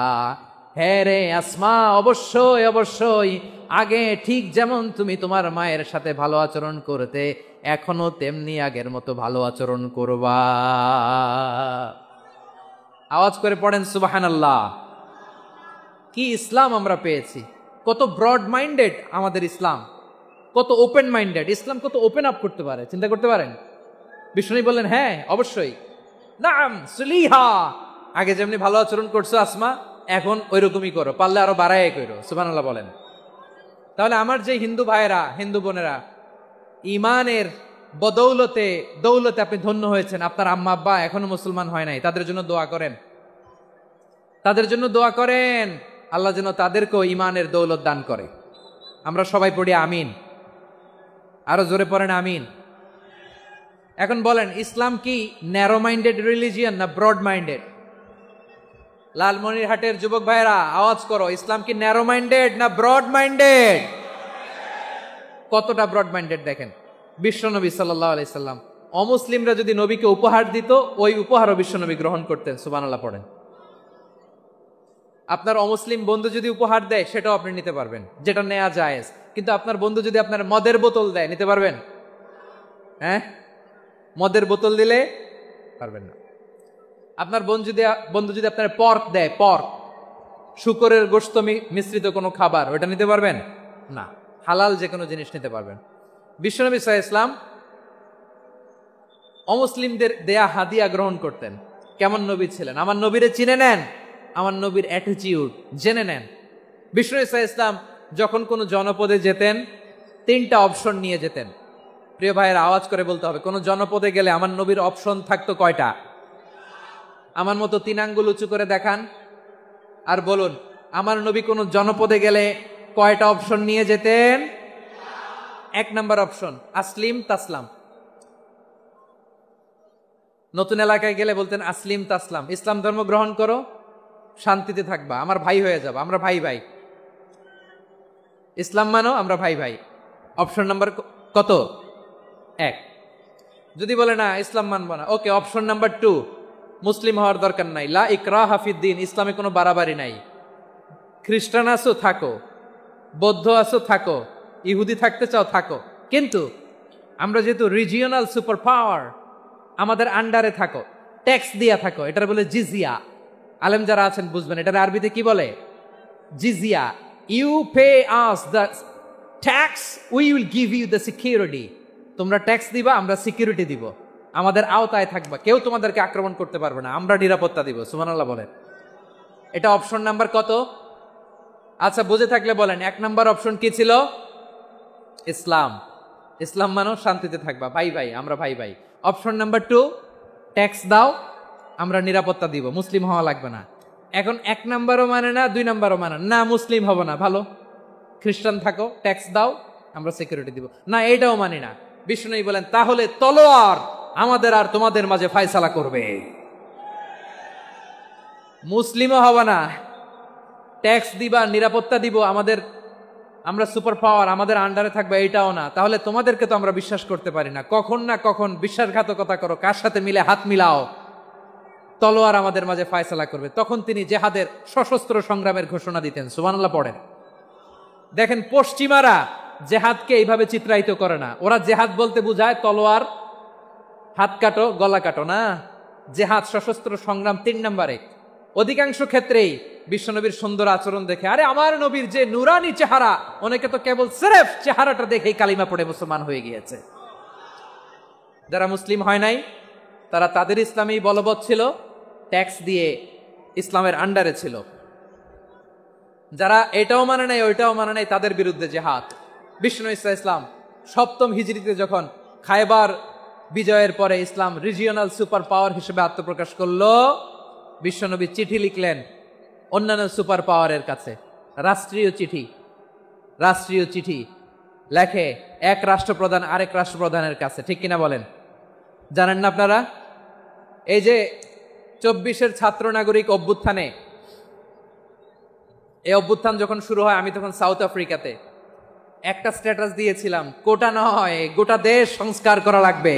হ্যাঁ রে আসমা, অবশ্যই অবশ্যই, আগে ঠিক যেমন তুমি তোমার মায়ের সাথে ভালো আচরণ করতে, এখনো তেমনি আগের মতো ভালো আচরণ করবা। আওয়াজ করে পড়েন সুবহানাল্লাহ। কি ইসলাম আমরা পেয়েছি! কত ব্রড মাইন্ডেড আমাদের ইসলাম, কত ওপেন মাইন্ডেড ইসলাম, কত ওপেন আপ করতে পারে, চিন্তা করতে পারেন? বিষ্ণু বললেন হ্যাঁ অবশ্যই, নাম সুলিহা, আগে যেমনি ভালো আচরণ করছো আসমা, এখন ওই রকমই করো, পারলে আরো বাড়ায় করো। সুবহানাল্লাহ বলেন। তাহলে আমার যে হিন্দু ভাইয়েরা, হিন্দু বোনেরা, ইমানের বদৌলতে দৌলতে আপনি ধন্য হয়েছেন, আপনার আম্মা আব্বা এখনো মুসলমান হয় নাই, তাদের জন্য দোয়া করেন, তাদের জন্য দোয়া করেন, আল্লাহ যেন তাদেরকেও ইমানের দৌলত দান করে। আমরা সবাই পড়ি আমিন, আরো জোরে পড়েন আমিন। এখন বলেন ইসলাম কি ন্যারো মাইন্ডেড রিলিজিয়ান না ব্রড মাইন্ডেড? লালমনিরহাটের যুবক ভাইরা আওয়াজ করো, ইসলাম কি ন্যারো মাইন্ডেড না ব্রড মাইন্ডেড? কতটা ব্রড মাইন্ডেড দেখেন। বিশ্বনবী সাল্লাল্লাহু আলাইহি সাল্লাম অমুসলিমরা যদি নবীকে উপহার দিত, ওই উপহারও বিশ্বনবী গ্রহণ করতেন। সুবহানাল্লাহ পড়েন। আপনার অমুসলিম বন্ধু যদি উপহার দেয় সেটাও আপনি নিতে পারবেন, যেটা নেওয়া জায়েজ। কিন্তু আপনার বন্ধু যদি আপনার মদের বোতল দেয়, নিতে পারবেন? হ্যাঁ, মদের বোতল দিলে পারবেন না। আপনার বন্ধু যদি আপনার পর্ক দেয়, পর্ক, শুকরের গোশত মিশ্রিত কোনো খাবার, ওটা নিতে পারবেন না। হালাল যে কোনো জিনিস নিতে পারবেন। বিশ্বনবী সাল্লাল্লাহু আলাইহি ওয়াসাল্লাম অমুসলিমদের দেয়া হাদিয়া গ্রহণ করতেন। কেমন নবী ছিলেন, আমার নবীরে চিনে নেন, আমার নবীর অ্যাটিটিউড জেনে নেন। বিশ্বনবী সাল্লাল্লাহু আলাইহি ওয়াসাল্লাম যখন কোনো জনপদে যেতেন, 3টা অপশন নিয়ে যেতেন। প্রিয় ভাইয়ের আওয়াজ করে বলতে হবে, কোন জনপদে গেলে আমার নবীর অপশন থাকতো কয়টা? আমার মতো 3 আঙ্গুল উঁচু করে দেখান আর বলুন, আমার নবী কোন জনপদে গেলে কয়টা অপশন নিয়ে যেতেন? 1 নাম্বার অপশন আসলিম তাসলাম। নতুন এলাকায় গেলে বলতেন আসলিম তাসলাম, ইসলাম ধর্ম গ্রহণ করো, শান্তিতে থাকবা, আমার ভাই হয়ে যাবা, আমরা ভাই ভাই, ইসলাম মানো, আমরা ভাই ভাই। অপশন নাম্বার কত? 1। যদি বলে না ইসলাম মানবো না, ওকে, অপশন নাম্বার 2, মুসলিম হওয়ার দরকার নাই, লা ইকরাহা ফিদ্দিন, ইসলামে কোনো বাড়াবাড়ি নাই। খ্রিস্টান আছো থাকো, বৌদ্ধ আছো থাকো, ইহুদি থাকতে চাও থাকো, কিন্তু আমরা যেহেতু রিজিওনাল সুপার পাওয়ার, আমাদের আন্ডারে থাকো, ট্যাক্স দিয়া থাকো, এটার বলে জিজিয়া। আলেম যারা আছেন বুঝবেন, এটার আরবিতে কি বলে? জিজিয়া। You pay us the tax, we will give you the security. তোমরা ট্যাক্স দিবা, আমরা সিকিউরিটি দিব, আমাদের আওতায় থাকবা, কেউ তোমাদেরকে আক্রমণ করতে পারবে না, আমরা নিরাপত্তা দিব। সুবহানাল্লাহ বলেন। এটা অপশন নাম্বার কত? আচ্ছা বুঝে থাকলে বলেন 1 নাম্বার অপশন কি ছিল? ইসলাম। ইসলাম মানো শান্তিতে থাকবা, ভাই ভাই, আমরা ভাই ভাই। অপশন নাম্বার 2, ট্যাক্স দাও, আমরা নিরাপত্তা দিব, মুসলিম হওয়া লাগবে না। এখন 1 নাম্বারও মানে না, 2 নাম্বারও মানে না, মুসলিম হব না, ভালো খ্রিস্টান থাকো, ট্যাক্স দাও, আমরা সিকিউরিটি দিব না, এইটাও মানি না। বিষ্ণু বলেন তাহলে তলোয়ার আমাদের আর তোমাদের মাঝে ফায়সালা করবে, মুসলিমও হবে না, ট্যাক্স দিবা, নিরাপত্তা দিব, আমরা সুপার পাওয়ার, আমাদের আন্ডারে থাকবে, এইটাও না। তাহলে তোমাদেরকে তো আমরা বিশ্বাস করতে পারি না, কখন না কখন বিশ্বাসঘাতকতা করো, কার সাথে মিলে হাত মিলাও, তলোয়ার আমাদের মাঝে ফায়সালা করবে। তখন তিনি জেহাদের সশস্ত্র সংগ্রামের ঘোষণা দিতেন। সুবহানাল্লাহ পড়েন। দেখেন পশ্চিমারা জেহাদকে এইভাবে চিত্রায়িত করে না, ওরা জেহাদ বলতে বুঝায় তলোয়ার, হাত কাটো, গলা কাটো না। জেহাদ সশস্ত্র সংগ্রাম 3 নম্বরে। অধিকাংশ ক্ষেত্রেই বিশ্বনবীর সুন্দর আচরণ দেখে, আরে আমার নবীর যে নুরানি চেহারা, অনেকে তো কেবল সিরেফ চেহারাটা দেখেই কালিমা পড়ে মুসলমান হয়ে গিয়েছে। যারা মুসলিম হয় নাই তারা তাদের ইসলামেই বলবৎ ছিল, ট্যাক্স দিয়ে ইসলামের আন্ডারে ছিল। যারা এটাও মানে নাই ওইটাও মানে নাই, তাদের বিরুদ্ধে জেহাদ। বিষ্ণু ইসলাম 7ম হিজরিতে যখন খায়বার বিজয়ের পরে ইসলাম রিজিওনাল সুপার পাওয়ার হিসেবে আত্মপ্রকাশ করলো, বিশ্বনবী চিঠি লিখলেন অন্যান্য সুপার পাওয়ারের কাছে, রাষ্ট্রীয় চিঠি লেখে এক রাষ্ট্রপ্রধান আরেক রাষ্ট্রপ্রধানের কাছে, ঠিক কিনা বলেন? জানেন না আপনারা? এই যে 24-এর ছাত্র নাগরিক অভ্যুত্থানে, এই অভ্যুত্থান যখন শুরু হয়, আমি তখন সাউথ আফ্রিকাতে, একটা স্ট্যাটাস দিয়েছিলাম, কোটা নয় গোটা দেশ সংস্কার করা লাগবে।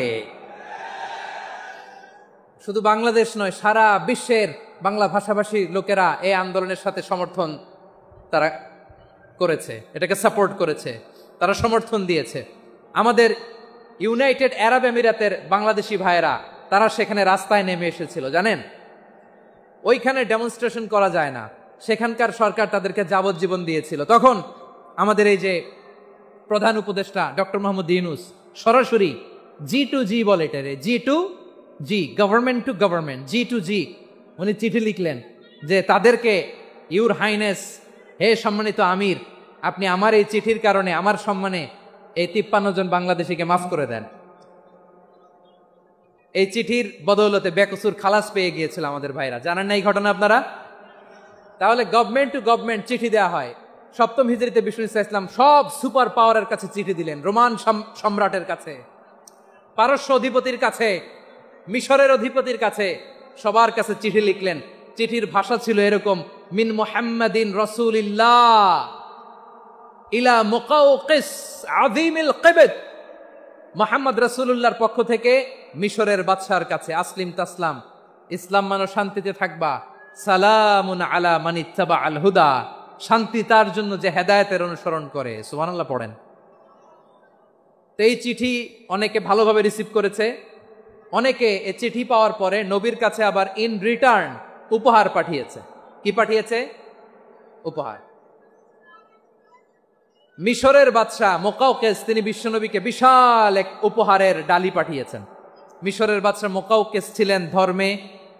শুধু বাংলাদেশ নয়, সারা বিশ্বের বাংলা ভাষাভাষী লোকেরা এই আন্দোলনের সাথে সমর্থন তারা করেছে, এটাকে সাপোর্ট করেছে, তারা সমর্থন দিয়েছে। আমাদের ইউনাইটেড আরব আমিরাতের বাংলাদেশি ভাইয়েরা তারা সেখানে রাস্তায় নেমে এসেছিল, জানেন? ওইখানে ডেমনস্ট্রেশন করা যায় না, সেখানকার সরকার তাদেরকে যাবজ্জীবন দিয়েছিল। তখন আমাদের এই যে প্রধান উপদেষ্টা ডক্টর মোহাম্মদ ইউনূস সরাসরি G2G বলে, এটারে G2G, government to government, G2G, উনি চিঠি লিখলেন যে তাদেরকে, ইউর হাইনেস, হে সম্মানিত আমির, আপনি আমার এই চিঠির কারণে আমার সম্মানে এই 53 জন বাংলাদেশিকে মাফ করে দেন। এই চিঠির বদৌলতে বেকসুর খালাস পেয়ে গিয়েছিল আমাদের ভাইরা, জানেন না এই ঘটনা আপনারা? তাহলে গভর্নমেন্ট টু গভর্নমেন্ট চিঠি দেওয়া হয়। 7ম হিজরিতে বিষ্ণু ইসলাম সব সুপার পাওয়ারের কাছে চিঠি দিলেন, রোমান সম্রাটের কাছে, পারস্য অধিপতির কাছে, মিশরের অধিপতির কাছে, সবার কাছে চিঠি লিখলেন। চিঠির ভাষা ছিল এরকম, মিন মুহাম্মাদিন রাসূলিল্লাহ ইলা মুকাওকিস আযীমিল কিবত, মুহাম্মদ রাসূলুল্লাহর পক্ষ থেকে মিশরের বাদশার কাছে, আসলিম তাসলাম, ইসলাম মানো শান্তিতে থাকবা, সালামুন আলা মান ইত্তাবা আল হুদা, শান্তি তার জন্য যে হেদায়েতের অনুসরণ করে। সুবহানাল্লাহ পড়েন। তো এই চিঠি অনেকে ভালোভাবে রিসিভ করেছে, অনেকে এই চিঠি পাওয়ার পরে নবীর কাছে আবার ইন রিটার্ন উপহার পাঠিয়েছে। কি পাঠিয়েছে? উপহার। মিশরের বাদশা মুকাওকিস তিনি বিশ্বনবীকে বিশাল এক উপহারের ডালি পাঠিয়েছেন। মিশরের বাদশা মুকাওকিস ছিলেন ধর্মে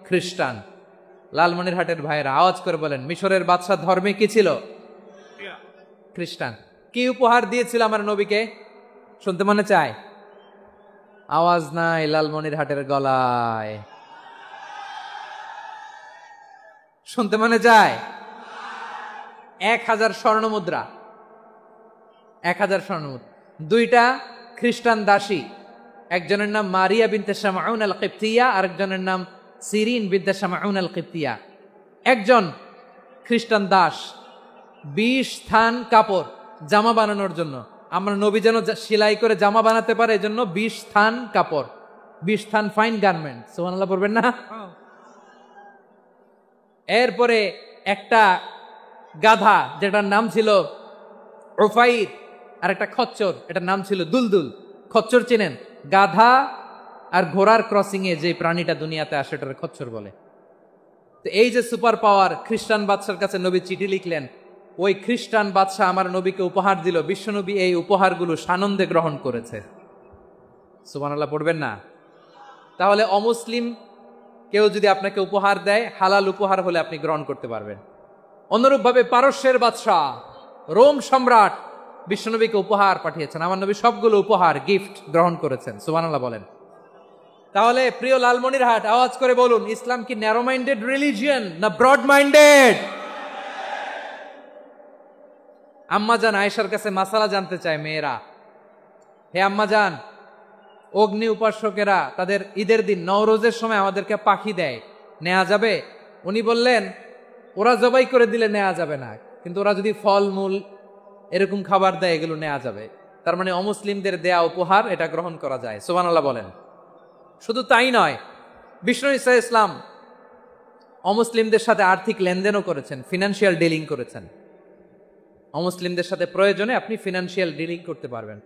খ্রিস্টান। লালমনিরহাটের ভাইয়েরা আওয়াজ করে বলেন, মিশরের বাদশা ধর্মে কি ছিল? খ্রিস্টান। কি উপহার দিয়েছিল আমার নবীকে? শুনতে মনে চায়? আওয়াজ নাই লালমনিরহাটের গলায়, শুনতে মনে চায়? 1000 স্বর্ণমুদ্রা, 1000 স্বর্ণমুদ্রা। 2টা খ্রিস্টান দাসী, একজনের নাম মারিয়া বিনতে শামাউন আল কিবতিয়া, আরেকজনের নাম সিরিন বিনতে শামাউন আল কিবতিয়া। একজন খ্রিস্টান দাস 20 থান কাপড় জামা বানানোর জন্য, আমরা নবী যেন সেলাই করে জামা বানাতে পারে এজন্য 20 থান কাপড়, 20 থান ফাইন গার্মেন্ট। সুবহানাল্লাহ পড়বেন না? এরপরে একটা গাধা যেটার নাম ছিল উফাইর, আর একটা খচ্চর, এটার নাম ছিল দুলদুল। খচ্চর চেনেন? গাধা আর ঘোড়ার ক্রসিং এ যে প্রাণীটা দুনিয়াতে আসে ওটার খচ্চর বলে। তো এই যে সুপার পাওয়ার খ্রিস্টান বাদশার কাছে নবী চিঠি লিখলেন, ওই খ্রিস্টান বাদশাহ আমার নবীকে উপহার দিল, বিশ্বনবী এই উপহারগুলো সানন্দে গ্রহণ করেছে। সুবহানাল্লাহ পড়বেন না? তাহলে অমুসলিম কেউ যদি আপনাকে উপহার দেয়, হালাল উপহার হলে আপনি গ্রহণ করতে পারবেন। অনুরূপভাবে পারস্যের বাদশাহ, রোম সম্রাট, বিশ্বনবীকে উপহার পাঠিয়েছেন, আমার নবী সবগুলো উপহার গিফট গ্রহণ করেছেন। সুবহানাল্লাহ বলেন। তাহলে প্রিয় লালমনিরহাট, আওয়াজ করে বলুন, ইসলাম কি ন্যারো মাইন্ডেড রিলিজিয়ন না ব্রড মাইন্ডেড? আম্মাজান আয়েশার কাছে মাসালা জানতে চায় মেয়েরা, হে আম্মাজান, অগ্নি উপাসকেরা তাদের ঈদের দিন নওরোজের সময় আমাদেরকে পাখি দেয়, নেওয়া যাবে? উনি বললেন, ওরা জবাই করে দিলে নেওয়া যাবে না, কিন্তু ওরা যদি ফলমূল এরকম খাবার দেয় এগুলো নেওয়া যাবে। তার মানে অমুসলিমদের দেয়া উপহার এটা গ্রহণ করা যায়। সুবহানাল্লাহ বলেন। শুধু তাই নয়, বিষ্ণু ঈসা ইসলাম অমুসলিমদের সাথে আর্থিক লেনদেনও করেছেন, ফিনান্সিয়াল ডিলিং করেছেন। অমুসলিমদের সাথে প্রয়োজনে আপনি ফিনান্সিয়াল ডিলিং করতে পারবেন।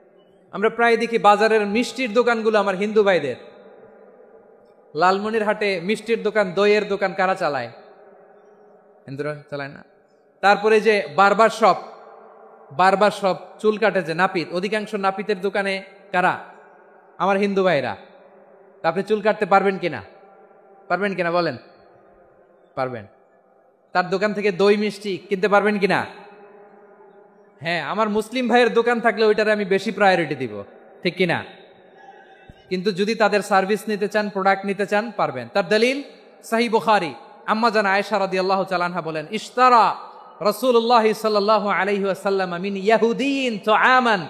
আমরা প্রায় দেখি বাজারের মিষ্টির দোকানগুলো আমার হিন্দু ভাইদের। লালমনিরহাটে মিষ্টির দোকান, দইয়ের দোকান কারা চালায়? হিন্দুরা চালায় না। তারপরে যে বারবার শপ, চুল কাটে যে নাপিত, অধিকাংশ নাপিতের দোকানে কারা? আমার হিন্দু ভাইরা। আপনি চুল কাটতে পারবেন কিনা বলেন? পারবেন। তার দোকান থেকে দই মিষ্টি কিনতে পারবেন কিনা? হ্যাঁ, আমার মুসলিম ভাইয়ের দোকান থাকলে ওইটারে আমি বেশি প্রায়োরিটি দিব, ঠিক কিনা? কিন্তু যদি তাদের সার্ভিস নিতে চান, প্রোডাক্ট নিতে চান, পারবেন। তার দলিল সহিহ বুখারী, আম্মা জান আয়েশা রাদিয়াল্লাহু তাআলা আনহা বলেন, ইশতারা রাসূলুল্লাহ সাল্লাল্লাহু আলাইহি ওয়াসাল্লাম মিন ইয়াহুদিয়িন তুআমান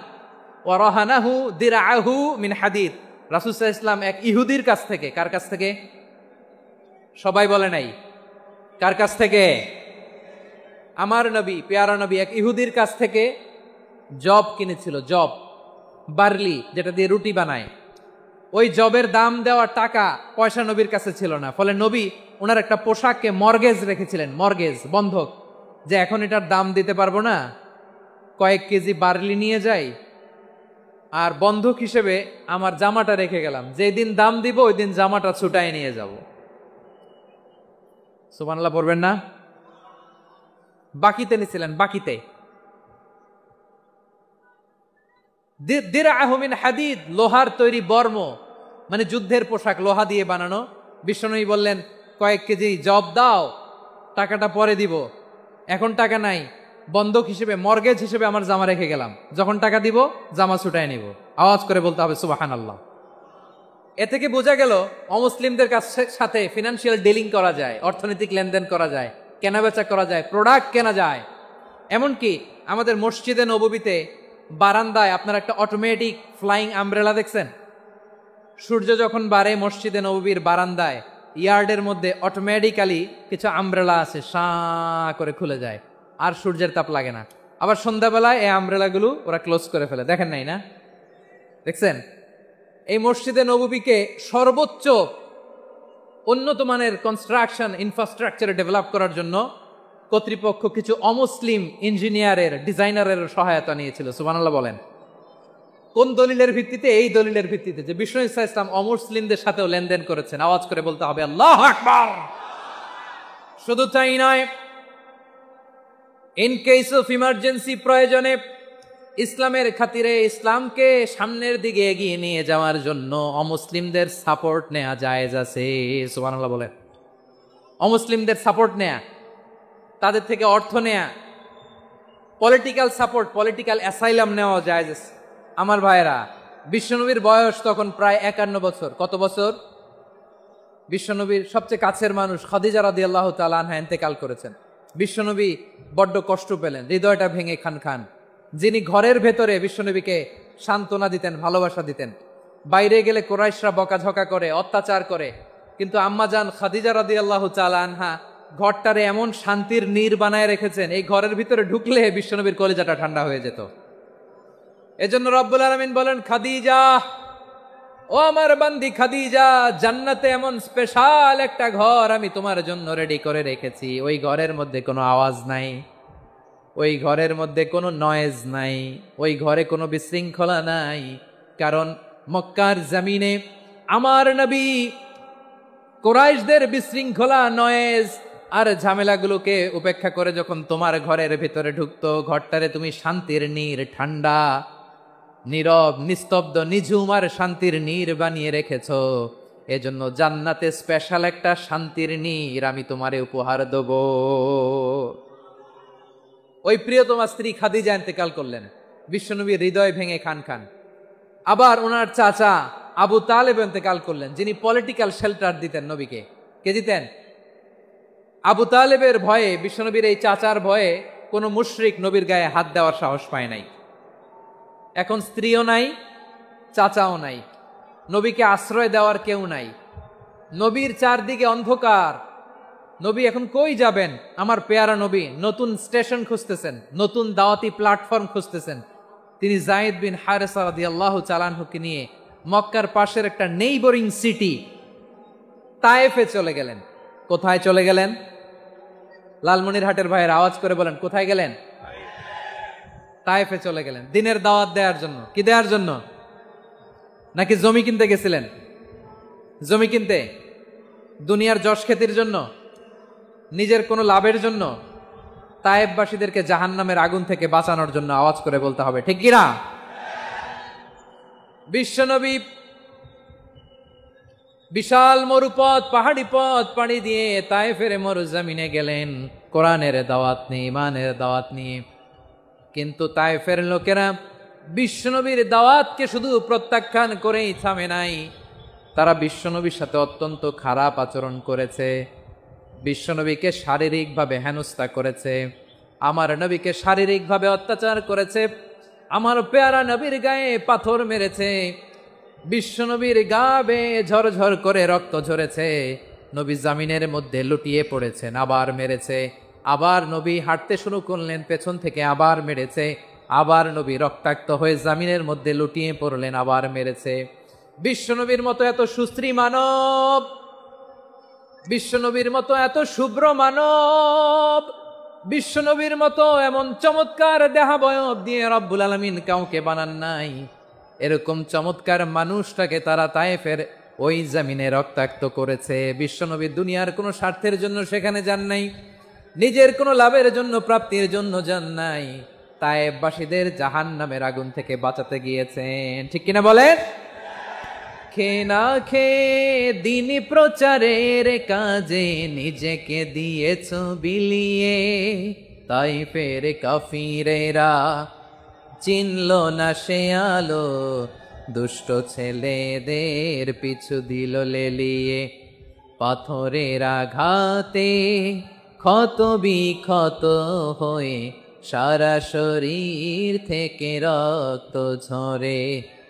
ওয়া রাহানাহু দিরআহু মিন হাদিদ। রাসূল সাল্লাল্লাহু আলাইহি ওয়াসাল্লাম এক ইহুদির কাছ থেকে, কার কাছ থেকে? সবাই বলে নাই কার কাছ থেকে? আমার নবী, পেয়ারা নবী এক ইহুদির কাছ থেকে জব কিনেছিল, জব, বার্লি, যেটা দিয়ে রুটি বানায়। ওই জবের দাম দেওয়ার টাকা পয়সা নবীর কাছে ছিল না, ফলে নবী ওনার একটা পোশাককে মর্গেজ রেখেছিলেন, মর্গেজ, বন্ধক, যে এখন এটার দাম দিতে পারবো না, কয়েক কেজি বার্লি নিয়ে যাই আর বন্ধক হিসেবে আমার জামাটা রেখে গেলাম, যেদিন দাম দিব ওই দিন জামাটা ছুটায় নিয়ে যাব। সুবহানাল্লাহ পড়বেন না? বাকিতে নিছিলেন, বাকিতে। দিরআহু মিন হাদিদ, লোহার তৈরি বর্ম, মানে যুদ্ধের পোশাক, লোহা দিয়ে বানানো। বিশ্বনবী বললেন, কয়েক কেজি জব দাও, টাকাটা পরে দিব, এখন টাকা নাই, বন্ধক হিসেবে, মর্গেজ হিসেবে আমার জামা রেখে গেলাম, যখন টাকা দিব জামা ছুটায় নিব। আওয়াজ করে বলতে হবে সুবহানাল্লাহ। এ থেকে বোঝা গেল অমুসলিমদের সাথে ফিনান্সিয়াল ডিলিং করা যায়, অর্থনৈতিক লেনদেন করা যায়, কেনাবেচা করা যায়, প্রোডাক্ট কেনা যায়। এমনকি আমাদের মসজিদে নববীতে বারান্দায় আপনারা একটা অটোমেটিক ফ্লাইং আমব্রেলা দেখছেন? সূর্য যখন বাড়ে মসজিদে নববীর বারান্দায়, ইয়ার্ডের মধ্যে অটোমেটিক্যালি কিছু আমব্রেলা আছে, সাঁ করে খুলে যায়, আর সূর্যের তাপ লাগে না। আবার সন্ধ্যাবেলায় এই আমব্রেলাগুলো ওরা ক্লোজ করে ফেলে, দেখেন নাই না? দেখছেন? এই মসজিদে নববীকে সর্বোচ্চ উন্নত মানের কনস্ট্রাকশন ইনফ্রাস্ট্রাকচারে ডেভেলপ করার জন্য কর্তৃপক্ষ কিছু অমুসলিম ইঞ্জিনিয়ারের, ডিজাইনারের সহায়তা নিয়েছিল। সুবহানাল্লাহ বলেন। কোন দলিলের ভিত্তিতে? এই দলিলের ভিত্তিতে যে বিষ্ণু ঈসা ইসলাম অমুসলিমদের সাথেও লেনদেন করেছেন। আওয়াজ করে বলতে হবে আল্লাহু আকবার। শুধু তাই নয়, ইন কেস অফ ইমার্জেন্সি, প্রয়োজনে ইসলামের খাতিরে, ইসলামকে সামনের দিকে এগিয়ে নিয়ে যাওয়ার জন্য অমুসলিমদের সাপোর্ট নেওয়া জায়েজ আছে। সুবহানাল্লাহ বলেন। অমুসলিমদের সাপোর্ট নেয়া, তাদের থেকে অর্থ নেয়া, পলিটিক্যাল সাপোর্ট, পলিটিক্যাল অ্যাসাইলাম নেওয়া জায়েজ আছে। আমার ভাইয়েরা, বিশ্বনবীর বয়স তখন প্রায় 51 বছর। কত বছর? বিশ্বনবীর সবচেয়ে কাছের মানুষ খাদিজা রাদিয়াল্লাহু তাআলা আনহা ইন্তেকাল করেছেন। বিশ্বনবী বড্ড কষ্ট পেলেন, হৃদয়টা ভেঙে খান খান। যিনি ঘরের ভেতরে বিশ্বনবীকে সান্ত্বনা দিতেন, ভালোবাসা দিতেন, বাইরে গেলে কুরাইশরা বকাঝকা করে, অত্যাচার করে, কিন্তু আম্মাজান খাদিজা রাদিয়াল্লাহু তাআলা আনহা ঘরটারে এমন শান্তির নীড় বানায় রেখেছেন, এই ঘরের ভিতরে ঢুকলে বিশ্বনবীর কলিজাটা ঠান্ডা হয়ে যেত। এজন্য রব্বুল আলামিন বলেন, খাদিজা, ও আমার বান্দি খাদিজা, জান্নাতে এমন স্পেশাল একটা ঘর আমি তোমার জন্য রেডি করে রেখেছি। ওই ঘরের মধ্যে কোনো আওয়াজ নাই, ওই ঘরের মধ্যে কোনো নয়েজ নাই, ওই ঘরে কোনো বিশৃঙ্খলা নাই। কারণ মক্কার জমিনে আমার নবী কুরাইশদের বিশৃঙ্খলা, নয়েজ আর ঝামেলাগুলোকে উপেক্ষা করে যখন তোমার ঘরের ভিতরে ঢুকতো, ঘরটারে তুমি শান্তির নীড়, ঠান্ডা, নীরব, নিস্তব্ধ, নিঝুম আর শান্তির নীড় বানিয়ে রেখেছো। এজন্য জান্নাতে স্পেশাল একটা শান্তির নীড় আমি তোমারে উপহার দেব। ওই প্রিয়তমা স্ত্রী খাদিজা ইন্তেকাল করলেন। বিশ্বনবী হৃদয় ভেঙে খান খান। আবার ওনার চাচা আবু তালেব ইন্তেকাল করলেন, যিনি পলিটিক্যাল শেল্টার দিতেন নবীকে। কে দিতেন? আবু তালেবের ভয়ে, বিশ্বনবীর এই চাচার ভয়ে কোনো মুশরিক নবীর গায়ে হাত দেওয়ার সাহস পায় নাই। এখন স্ত্রীও নাই, চাচাও নাই, নবীকে আশ্রয় দেওয়ার কেউ নাই, নবীর চারদিকে অন্ধকার। নবী এখন কই যাবেন? আমার পেয়ারা নবী নতুন স্টেশন খুঁজতেছেন, নতুন দাওয়াতি প্ল্যাটফর্ম খুঁজতেছেন। তিনি যায়েদ বিন হারেসা রাদিয়াল্লাহু তাআলা আনহুকে নিয়ে মক্কার পাশের একটা নেইবরিং সিটি তায়েফে চলে গেলেন। কোথায় চলে গেলেন? লালমনিরহাটের ভাইয়ের আওয়াজ করে বলেন, কোথায় গেলেন? তায়েফে চলে গেলেন দিনের দাওয়াত দেওয়ার জন্য। কি দেওয়ার জন্য? নাকি জমি কিনতে গেছিলেন? জমি কিনতে, দুনিয়ার যশ খ্যাতির জন্য, নিজের কোনো লাভের জন্য? তায়েফবাসীদেরকে জাহান্নামের আগুন থেকে বাঁচানোর জন্য। আওয়াজ করে বলতে হবে, ঠিক কিনা? বিশ্বনবী বিশাল মরুপথ, পাহাড়ি পথ পাড়ি দিয়ে তায়েফের মরুজমিনে গেলেন কোরআনের দাওয়াত নিয়ে, ইমানের দাওয়াত নিয়ে। কিন্তু তায়েফের লোকেরা বিশ্বনবীর দাওয়াতকে শুধু প্রত্যাখ্যান করেই থামে নাই, তারা বিশ্বনবীর সাথে অত্যন্ত খারাপ আচরণ করেছে। বিশ্বনবীকে শারীরিকভাবে হেনস্থা করেছে, আমার নবীকে শারীরিকভাবে অত্যাচার করেছে, আমার পেয়ারা নবীর গায়ে পাথর মেরেছে, বিশ্বনবীর গা বেয়ে ঝরঝর করে রক্ত ঝরেছে, নবী জামিনের মধ্যে লুটিয়ে পড়েছেন, আবার মেরেছে, আবার নবী হাঁটতে শুরু করলেন, পেছন থেকে আবার মেরেছে, আবার নবী রক্তাক্ত হয়ে জামিনের মধ্যে লুটিয়ে পড়লেন, আবার মেরেছে। বিশ্বনবীর মতো এত সুশ্রী মানব, বিশ্বনবীর মতো এত শুভ্র মানব, বিশ্বনবীর মতো এমন চমৎকার দেহাবয়ব দিয়ে রব্বুল আলামিন কাউকে বানান নাই। এরকম চমৎকার মানুষটাকে তারা তায়েফের ওই জমিনে রক্তাক্ত করেছে। বিশ্বনবী দুনিয়ার কোনো স্বার্থের জন্য সেখানে যান নাই, নিজের কোনো লাভের জন্য, প্রাপ্তির জন্য যান নাই, তায়েফবাসীদের জাহান্নামের আগুন থেকে বাঁচাতে গিয়েছেন। ঠিক কিনা বলেন? খে না খে দিন প্রচারের কাজে নিজেকে দিয়েছ বিলিয়ে, তায়েফের কাফিরেরা চিনল না সে আলো, দুষ্ট ছেলেদের পিছু দিল লেলিয়ে, পাথরের আঘাতে ক্ষত বিক্ষত হয়ে সারা শরীর থেকে রক্ত ঝরে।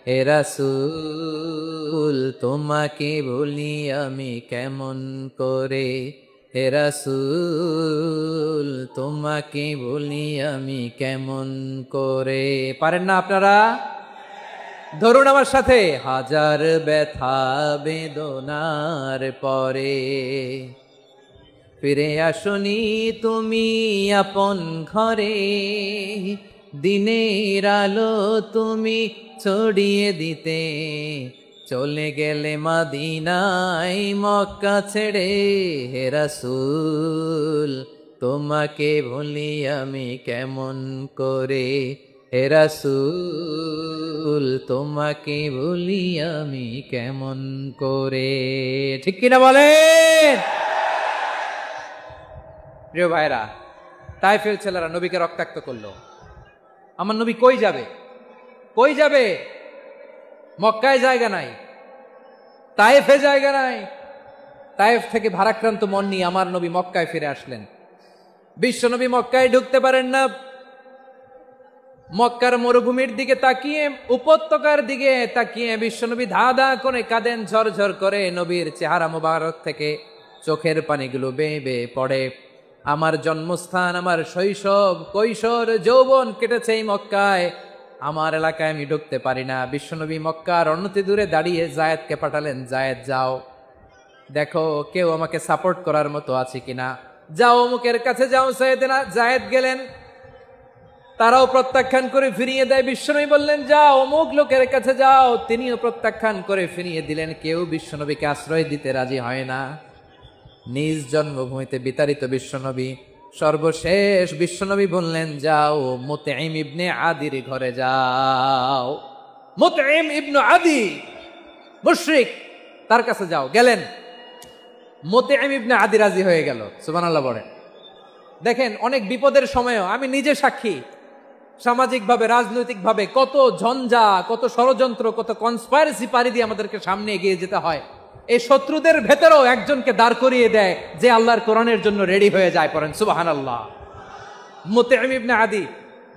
হে রাসূল তোমাকে বলি আমি কেমন করে, হে রাসূল তোমাকে বলি আমি কেমন করে। পারেন না আপনারা? ধরুন আমার সাথে, হাজার ব্যথা বেদনার পরে ফিরে আসনি তুমি আপন ঘরে, দিনের আলো তুমি ছড়িয়ে দিতে, চলে গেলে মদিনায় মক্কা ছেড়ে। হে রাসূল তোমাকে ভুলি আমি কেমন করে, হে রাসূল তোমাকে ভুলি আমি কেমন করে। ঠিক কিনা বলেন? প্রিয় ভাইরা, তায়েফের ছেলেরা নবীকে রক্তাক্ত করলো। আমার নবী কই যাবে? কই যাবে? মক্কায় জায়গা নাই, তায়েফে জায়গা নাই। তায়েফ থেকে ভারাক্রান্ত মন নিয়ে আমার নবী মক্কায় ফিরে আসলেন। বিশ্ব নবী মক্কায় ঢুকতে পারেন না। মক্কার মরুভূমির দিকে তাকিয়ে, উপত্যকার দিকে তাকিয়ে বিশ্বনবী ধা ধা করে কাঁদেন, ঝরঝর করে নবীর চেহারা মোবারক থেকে চোখের পানিগুলো বেয়ে বেয়ে পড়ে। আমার জন্মস্থান, আমার শৈশব, কৈশোর, যৌবন কেটেছে এই মক্কায়, আমার এলাকায় আমি ঢুকতে পারি না। বিশ্বনবী মক্কার অনতি দূরে দাঁড়িয়ে জায়েদকে পাঠালেন, জায়েদ যাও দেখো কেউ আমাকে সাপোর্ট করার মতো আছে কিনা, যাও অমুকের কাছে যাও। জায়েদ গেলেন, তারাও প্রত্যাখ্যান করে ফিরিয়ে দেয়। বিশ্বনবী বললেন যাও অমুক লোকের কাছে যাও, তিনিও প্রত্যাখ্যান করে ফিরিয়ে দিলেন। কেউ বিশ্বনবীকে আশ্রয় দিতে রাজি হয় না। নিজ জন্মভূমিতে বিতাড়িত বিশ্বনবী, সর্বশেষ বিশ্বনবী বললেন যাও মুতঈম ইবনে আদির ঘরে যাও। মুতঈম ইবনে আদি মুশরিক, তার কাছে যাও। গেলেন, মুতঈম ইবনে আদি রাজি হয়ে গেল। সুবহানাল্লাহ বলেন। দেখেন, অনেক বিপদের সময়ও, আমি নিজে সাক্ষী, সামাজিকভাবে, রাজনৈতিকভাবে কত ঝঞ্ঝা, কত ষড়যন্ত্র, কত কনস্পাইরেসি পাড়ি দিয়ে আমাদেরকে সামনে এগিয়ে যেতে হয়। এই শত্রুদের ভেতরেও একজনকে দাঁড় করিয়ে দেয় যে আল্লাহর কোরআনের জন্য রেডি হয়ে যায়। পড়েন সুবহানাল্লাহ। মুতঈম ইবনে আদি,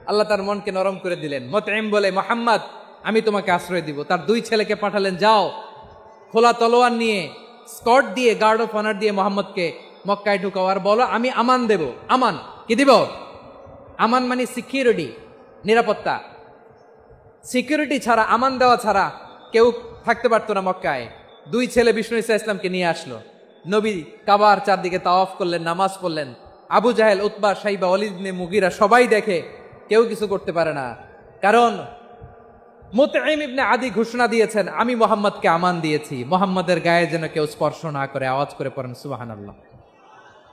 আল্লাহ তার মনকে নরম করে দিলেন। মুতঈম বলে, মুহাম্মদ আমি তোমাকে আশ্রয় দিব। তার দুই ছেলেকে পাঠালেন, যাও খোলা তলোয়ার নিয়ে, স্কট দিয়ে, গার্ড অফ অনার দিয়ে মোহাম্মদকে মক্কায় ঢুকাও, আর বলো আমি আমান দেব। আমান কি দিব? আমান মানে সিকিউরিটি, নিরাপত্তা। সিকিউরিটি ছাড়া, আমান দেওয়া ছাড়া কেউ থাকতে পারতো না মক্কায়। দুই ছেলে বিষ্ণু ইসা ইসলামকে নিয়ে আসলো। নবী কাবার চারদিকে তাওয়াফ করলেন, নামাজ পড়লেন। আবু জাহেল, উতবা, সাইবা, ওয়ালিদ ইবনে মুগিরা সবাই দেখে, কেউ কিছু করতে পারে না। কারণ মুতঈম ইবনে আদি ঘোষণা দিয়েছেন, আমি মুহাম্মদকে আমান দিয়েছি, মুহাম্মদের গায়ে যেন কেউ স্পর্শ না করে। আওয়াজ করে পড়েন সুবহানাল্লাহ।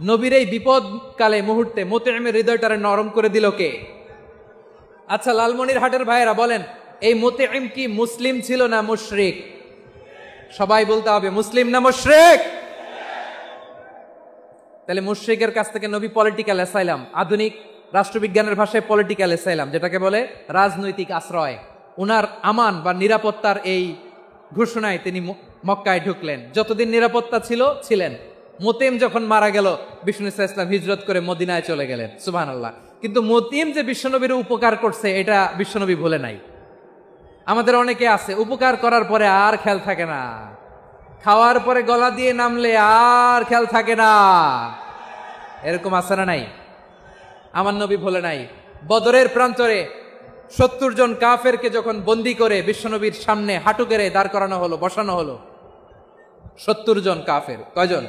নবীর এই বিপদকালে মুহূর্তে মুতঈমের হৃদয়টারে নরম করে দিল কে? আচ্ছা লালমনিরহাটের ভাইয়েরা বলেন, এই মুতঈম কি মুসলিম ছিল না মুশরিক? সবাই বলতে হবে, মুসলিম না মুশরিক? তাহলে মুশরিকের কাছ থেকে নবী পলিটিক্যাল অ্যাসাইলাম, আধুনিক রাষ্ট্রবিজ্ঞানের ভাষায় পলিটিক্যাল অ্যাসাইলাম, যেটাকে বলে রাজনৈতিক আশ্রয়, উনার আমান বা নিরাপত্তার এই ঘোষণায় তিনি মক্কায় ঢুকলেন। যতদিন নিরাপত্তা ছিল ছিলেন। মুতঈম যখন মারা গেল, বিষ্ণু ইসা ইসলাম হিজরত করে মদিনায় চলে গেলেন। সুবহানাল্লাহ। কিন্তু মুতঈম যে বিশ্বনবীর উপকার করছে এটা বিশ্বনবী ভুলে নাই। আমাদের অনেকে আছে, উপকার করার পরে আর খেয়াল থাকে না, খাওয়ার পরে গলা দিয়ে নামলে আর খেয়াল থাকে না। এরকম আছে না নাই? আমার নবী ভুলে নাই। বদরের প্রান্তরে 70 জন কাফেরকে যখন বন্দী করে বিশ্বনবীর সামনে হাঁটু গেড়ে দাঁড় করানো হলো, বসানো হলো, 70 জন কাফের। কয়জন?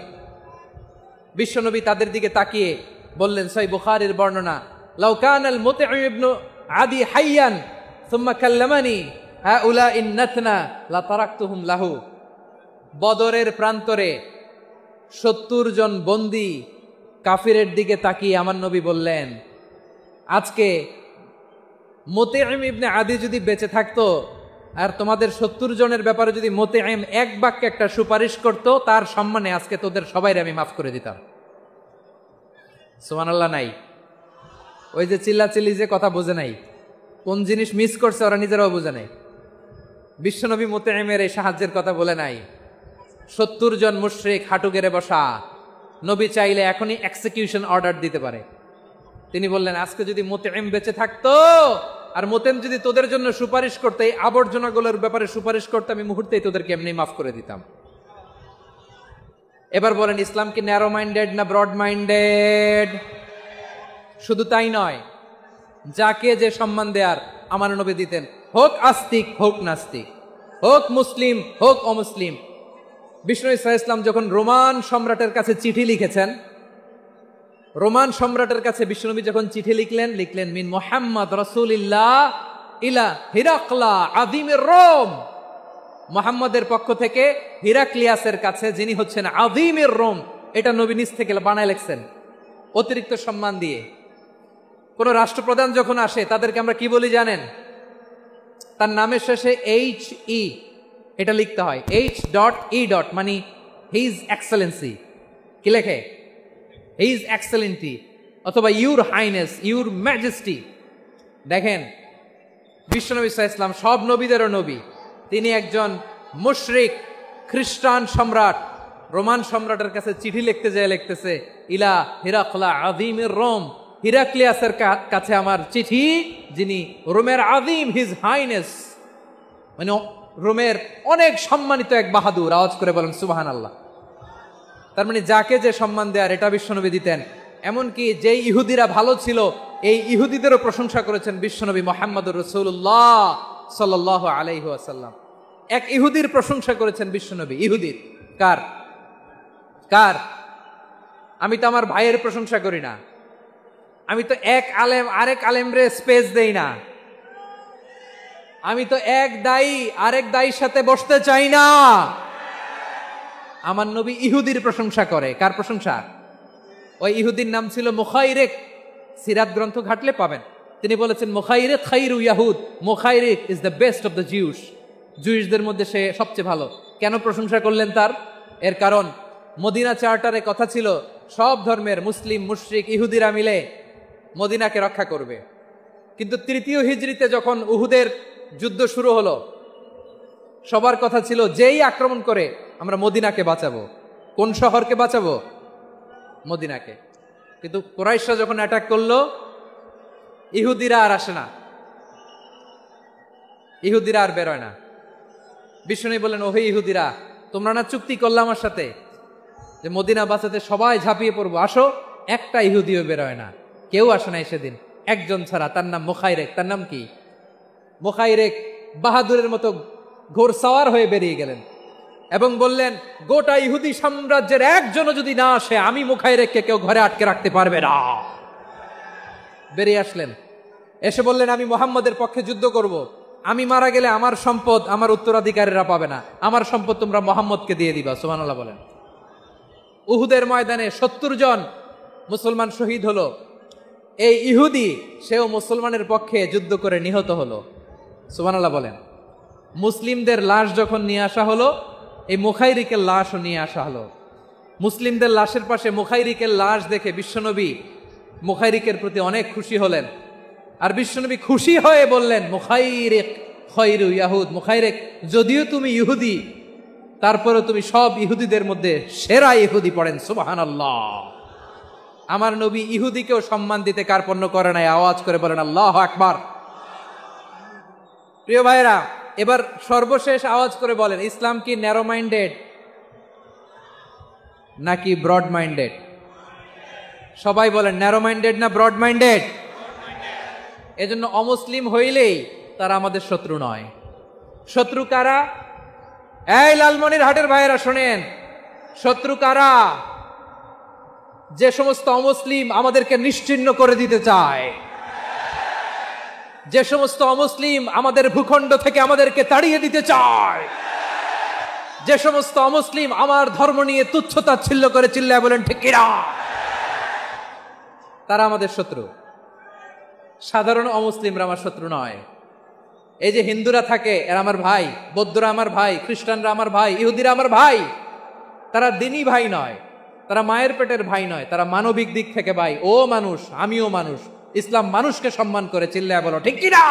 বিশ্বনবী তাদের দিকে তাকিয়ে বললেন, সহিহ বুখারীর বর্ণনা, লাউ কানাল মুতঈম ইবনে আদি হাইয়ান সুম্মা কাল্লামানি হাউলাই নাতনা লা তারাকতুহুম লাহু। বদরের প্রান্তরে 70 জন বন্দী কাফিরের দিকে তাকিয়ে আমার নবী বললেন, আজকে মুতঈম ইবনে আদি যদি বেঁচে থাকতো আর তোমাদের 70 জনের ব্যাপারে যদি মুতঈম এক বাক্যে একটা সুপারিশ করত, তার সম্মানে আজকে তোদের সবাইরে আমি মাফ করে দিতাম। সুবহানাল্লাহ নাই? ওই যে চিল্লাচিল্লি যে কথা বোঝে নাই, কোন জিনিস মিস করছে ওরা নিজেরাও বোঝে নাই। বিশ্বনবী মুতঈমের এই সাহায্যের কথা বলে নাই। 70 জন মুশরিক হাঁটু গেড়ে বসা, নবী চাইলে এখনই এক্সিকিউশন অর্ডার দিতে পারে। তিনি বললেন, আজকে যদি মুতঈম বেঁচে থাকতো আর মুতঈম যদি তোদের জন্য সুপারিশ করতে, এই আবর্জনাগুলোর ব্যাপারে সুপারিশ করতে, আমি মুহূর্তেই তোদেরকে এমনি মাফ করে দিতাম। এবার বলেন, ইসলাম কি ন্যারো মাইন্ডেড না ব্রড মাইন্ডেড? শুধু তাই নয়, যাকে যে সম্মান দেয়ার আমার নবী দিতেন, হোক আস্তিক হোক নাস্তিক, হোক মুসলিম হোক অমুসলিম। বিষ্ণু ইসা ইসলাম যখন রোমান সম্রাটের কাছে চিঠি লিখেছেন, রোমান সম্রাটের কাছে বিশ্বনবী যখন চিঠি লিখলেন মিন মুহাম্মদ রাসূলিল্লাহ ইলা হিরাকলা আযীমির রোম, মুহাম্মদের পক্ষ থেকে হিরাক্লিয়াসের কাছে, যিনি হচ্ছেন আযীমির রোম। এটা নবী নিজ থেকে বানায় লিখছেন অতিরিক্ত সম্মান দিয়ে। কোন রাষ্ট্রপ্রধান যখন আসে তাদেরকে আমরা কি বলি জানেন? তার নামের শেষে HE এটা লিখতে হয়, H.E. মানে হিজ এক্সেলেন্সি। কি লেখে? হিজ এক্সেলেন্টি, অথবা ইউর হাইনেস, ইউর ম্যাজেস্টি। দেখেন, বিশ্বনবী সাল্লাল্লাহু আলাইহি ওয়াসাল্লাম সব নবীদেরও নবী। তিনি একজন মুশরিক খ্রিস্টান সম্রাট, রোমান সম্রাটের কাছে চিঠি লিখতে যায়, লিখতেছে ইলা হিরাকলা আযীমির রোম, হিরাক্লিয়াসের কাছে আমার চিঠি, যিনি রোমের আযীম, হিজ হাইনেস, মানে রোমের অনেক সম্মানিত এক বাহাদুর। আওয়াজ করে বলেন সুবহানাল্লাহ। তার মানে যাকে যে সম্মান দেয়ার এটা বিশ্বনবী দিতেন। এমনকি যেই ইহুদিরা ভালো ছিল, এই ইহুদিদেরও প্রশংসা করেছেন বিশ্বনবী মুহাম্মদুর রাসূলুল্লাহ সাল্লাল্লাহু আলাইহি ওয়াসাল্লাম। এক ইহুদির প্রশংসা করেছেন বিশ্বনবী। ইহুদির কার? কার? আমি তো আমার ভাইয়ের প্রশংসা করি না, আমি তো এক আলেম আরেক আলেমরে স্পেস দেই না, আমি তো এক দায়ী আরেক দায়ীর সাথে বসতে চাই না। আমার নবী ইহুদির প্রশংসা করে। কার প্রশংসা? ওই ইহুদির নাম ছিল মুখাইরিক। সিরাত গ্রন্থ ঘাটলে পাবেন। তিনি বলেছেন, মুখাইরিক খাইরু ইয়াহুদ, মুখাইরিক is the best of the Jews. জুইশদের মধ্যে সে সবচেয়ে ভালো। কেন প্রশংসা করলেন তার? এর কারণ মদিনা চার্টারে কথা ছিল সব ধর্মের মুসলিম, মুশরিক, ইহুদিরা মিলে মদিনাকে রক্ষা করবে। কিন্তু তৃতীয় হিজরিতে যখন উহুদের যুদ্ধ শুরু হলো, সবার কথা ছিল যেই আক্রমণ করে আমরা মদিনাকে বাঁচাবো। কোন শহরকে বাঁচাবো? মদিনাকে। কিন্তু কুরাইশরা যখন অ্যাটাক করলো, ইহুদিরা আর আসে না, ইহুদিরা আর বেরোয় না। বিষ্ণু বললেন, ওহে ইহুদিরা, তোমরা না চুক্তি করলে আমার সাথে যে মদিনা বাঁচাতে সবাই ঝাঁপিয়ে পড়বো, আসো। একটা ইহুদিও বেরোয় না, কেউ আসে নাই সেদিন, একজন ছাড়া। তার নাম মুখাইরেক। তার নাম কি? মুখাইরেক বাহাদুরের মতো ঘোড়সাওয়ার হয়ে বেরিয়ে গেলেন এবং বললেন, গোটা ইহুদি সাম্রাজ্যের একজনও যদি না আসে, আমি মুখাইরেককে কেউ ঘরে আটকে রাখতে পারবে না। বেরিয়ে আসলেন, এসে বললেন, আমি মুহাম্মদের পক্ষে যুদ্ধ করব। আমি মারা গেলে আমার সম্পদ আমার উত্তরাধিকারীরা পাবে না, আমার সম্পদ তোমরা মুহাম্মদকে দিয়ে দিবা। সুবহানাল্লাহ বলেন। উহুদের ময়দানে 70 জন মুসলমান শহীদ হলো। এই ইহুদি, সেও মুসলমানের পক্ষে যুদ্ধ করে নিহত হলো। সুবহানাল্লাহ বলেন। মুসলিমদের লাশ যখন নিয়ে আসা হলো, এই মুখাইরিকের লাশও নিয়ে আসা হলো। মুসলিমদের লাশের পাশে মুখাইরিকের লাশ দেখে বিশ্বনবী মুখাইরিকের প্রতি অনেক খুশি হলেন। আর বিশ্বনবী খুশি হয়ে বললেন, মুখাইরিক খয়রু ইয়াহুদ। মুখাইরিক, যদিও তুমি ইহুদি, তারপরে তুমি সব ইহুদিদের মধ্যে সেরা ইহুদি। পড়েন সুবহানাল্লাহ। আমার নবী ইহুদিকেও সম্মান দিতে কার্পণ্য করে নাই। আওয়াজ করে বলেন আল্লাহু আকবার। প্রিয় ভাইরা, এবার সর্বশেষ আওয়াজ করে বলেন, ইসলাম কি ন্যারো মাইন্ডেড নাকি ব্রড মাইন্ডেড? সবাই বলেন, ন্যারো মাইন্ডেড না ব্রড মাইন্ডেড? এজন্য অমুসলিম হইলেই তারা আমাদের শত্রু নয়। শত্রু কারা? এই লালমনির হাটের ভাইয়েরা শোনেন, শত্রু কারা? যে সমস্ত অমুসলিম আমাদেরকে নিশ্চিহ্ন করে দিতে চায়, যে সমস্ত অমুসলিম আমাদের ভূখণ্ড থেকে আমাদেরকে তাড়িয়ে দিতে চায়, যে সমস্ত অমুসলিম আমার ধর্ম নিয়ে তুচ্ছতাচ্ছিল্য করে চিল্লায় বলেন ঠিক কিনা, তারা আমাদের শত্রু। সাধারণ অমুসলিমরা আমার শত্রু নয়। এই যে হিন্দুরা থাকে, এরা আমার ভাই, বৌদ্ধরা আমার ভাই, খ্রিস্টানরা আমার ভাই, ইহুদিরা আমার ভাই। তারা দিনই ভাই নয়, তারা মায়ের পেটের ভাই নয়, তারা মানবিক দিক থেকে ভাই। ও মানুষ, আমিও মানুষ। ইসলাম মানুষকে সম্মান করে, চিল্লায় বলো ঠিক কিনা।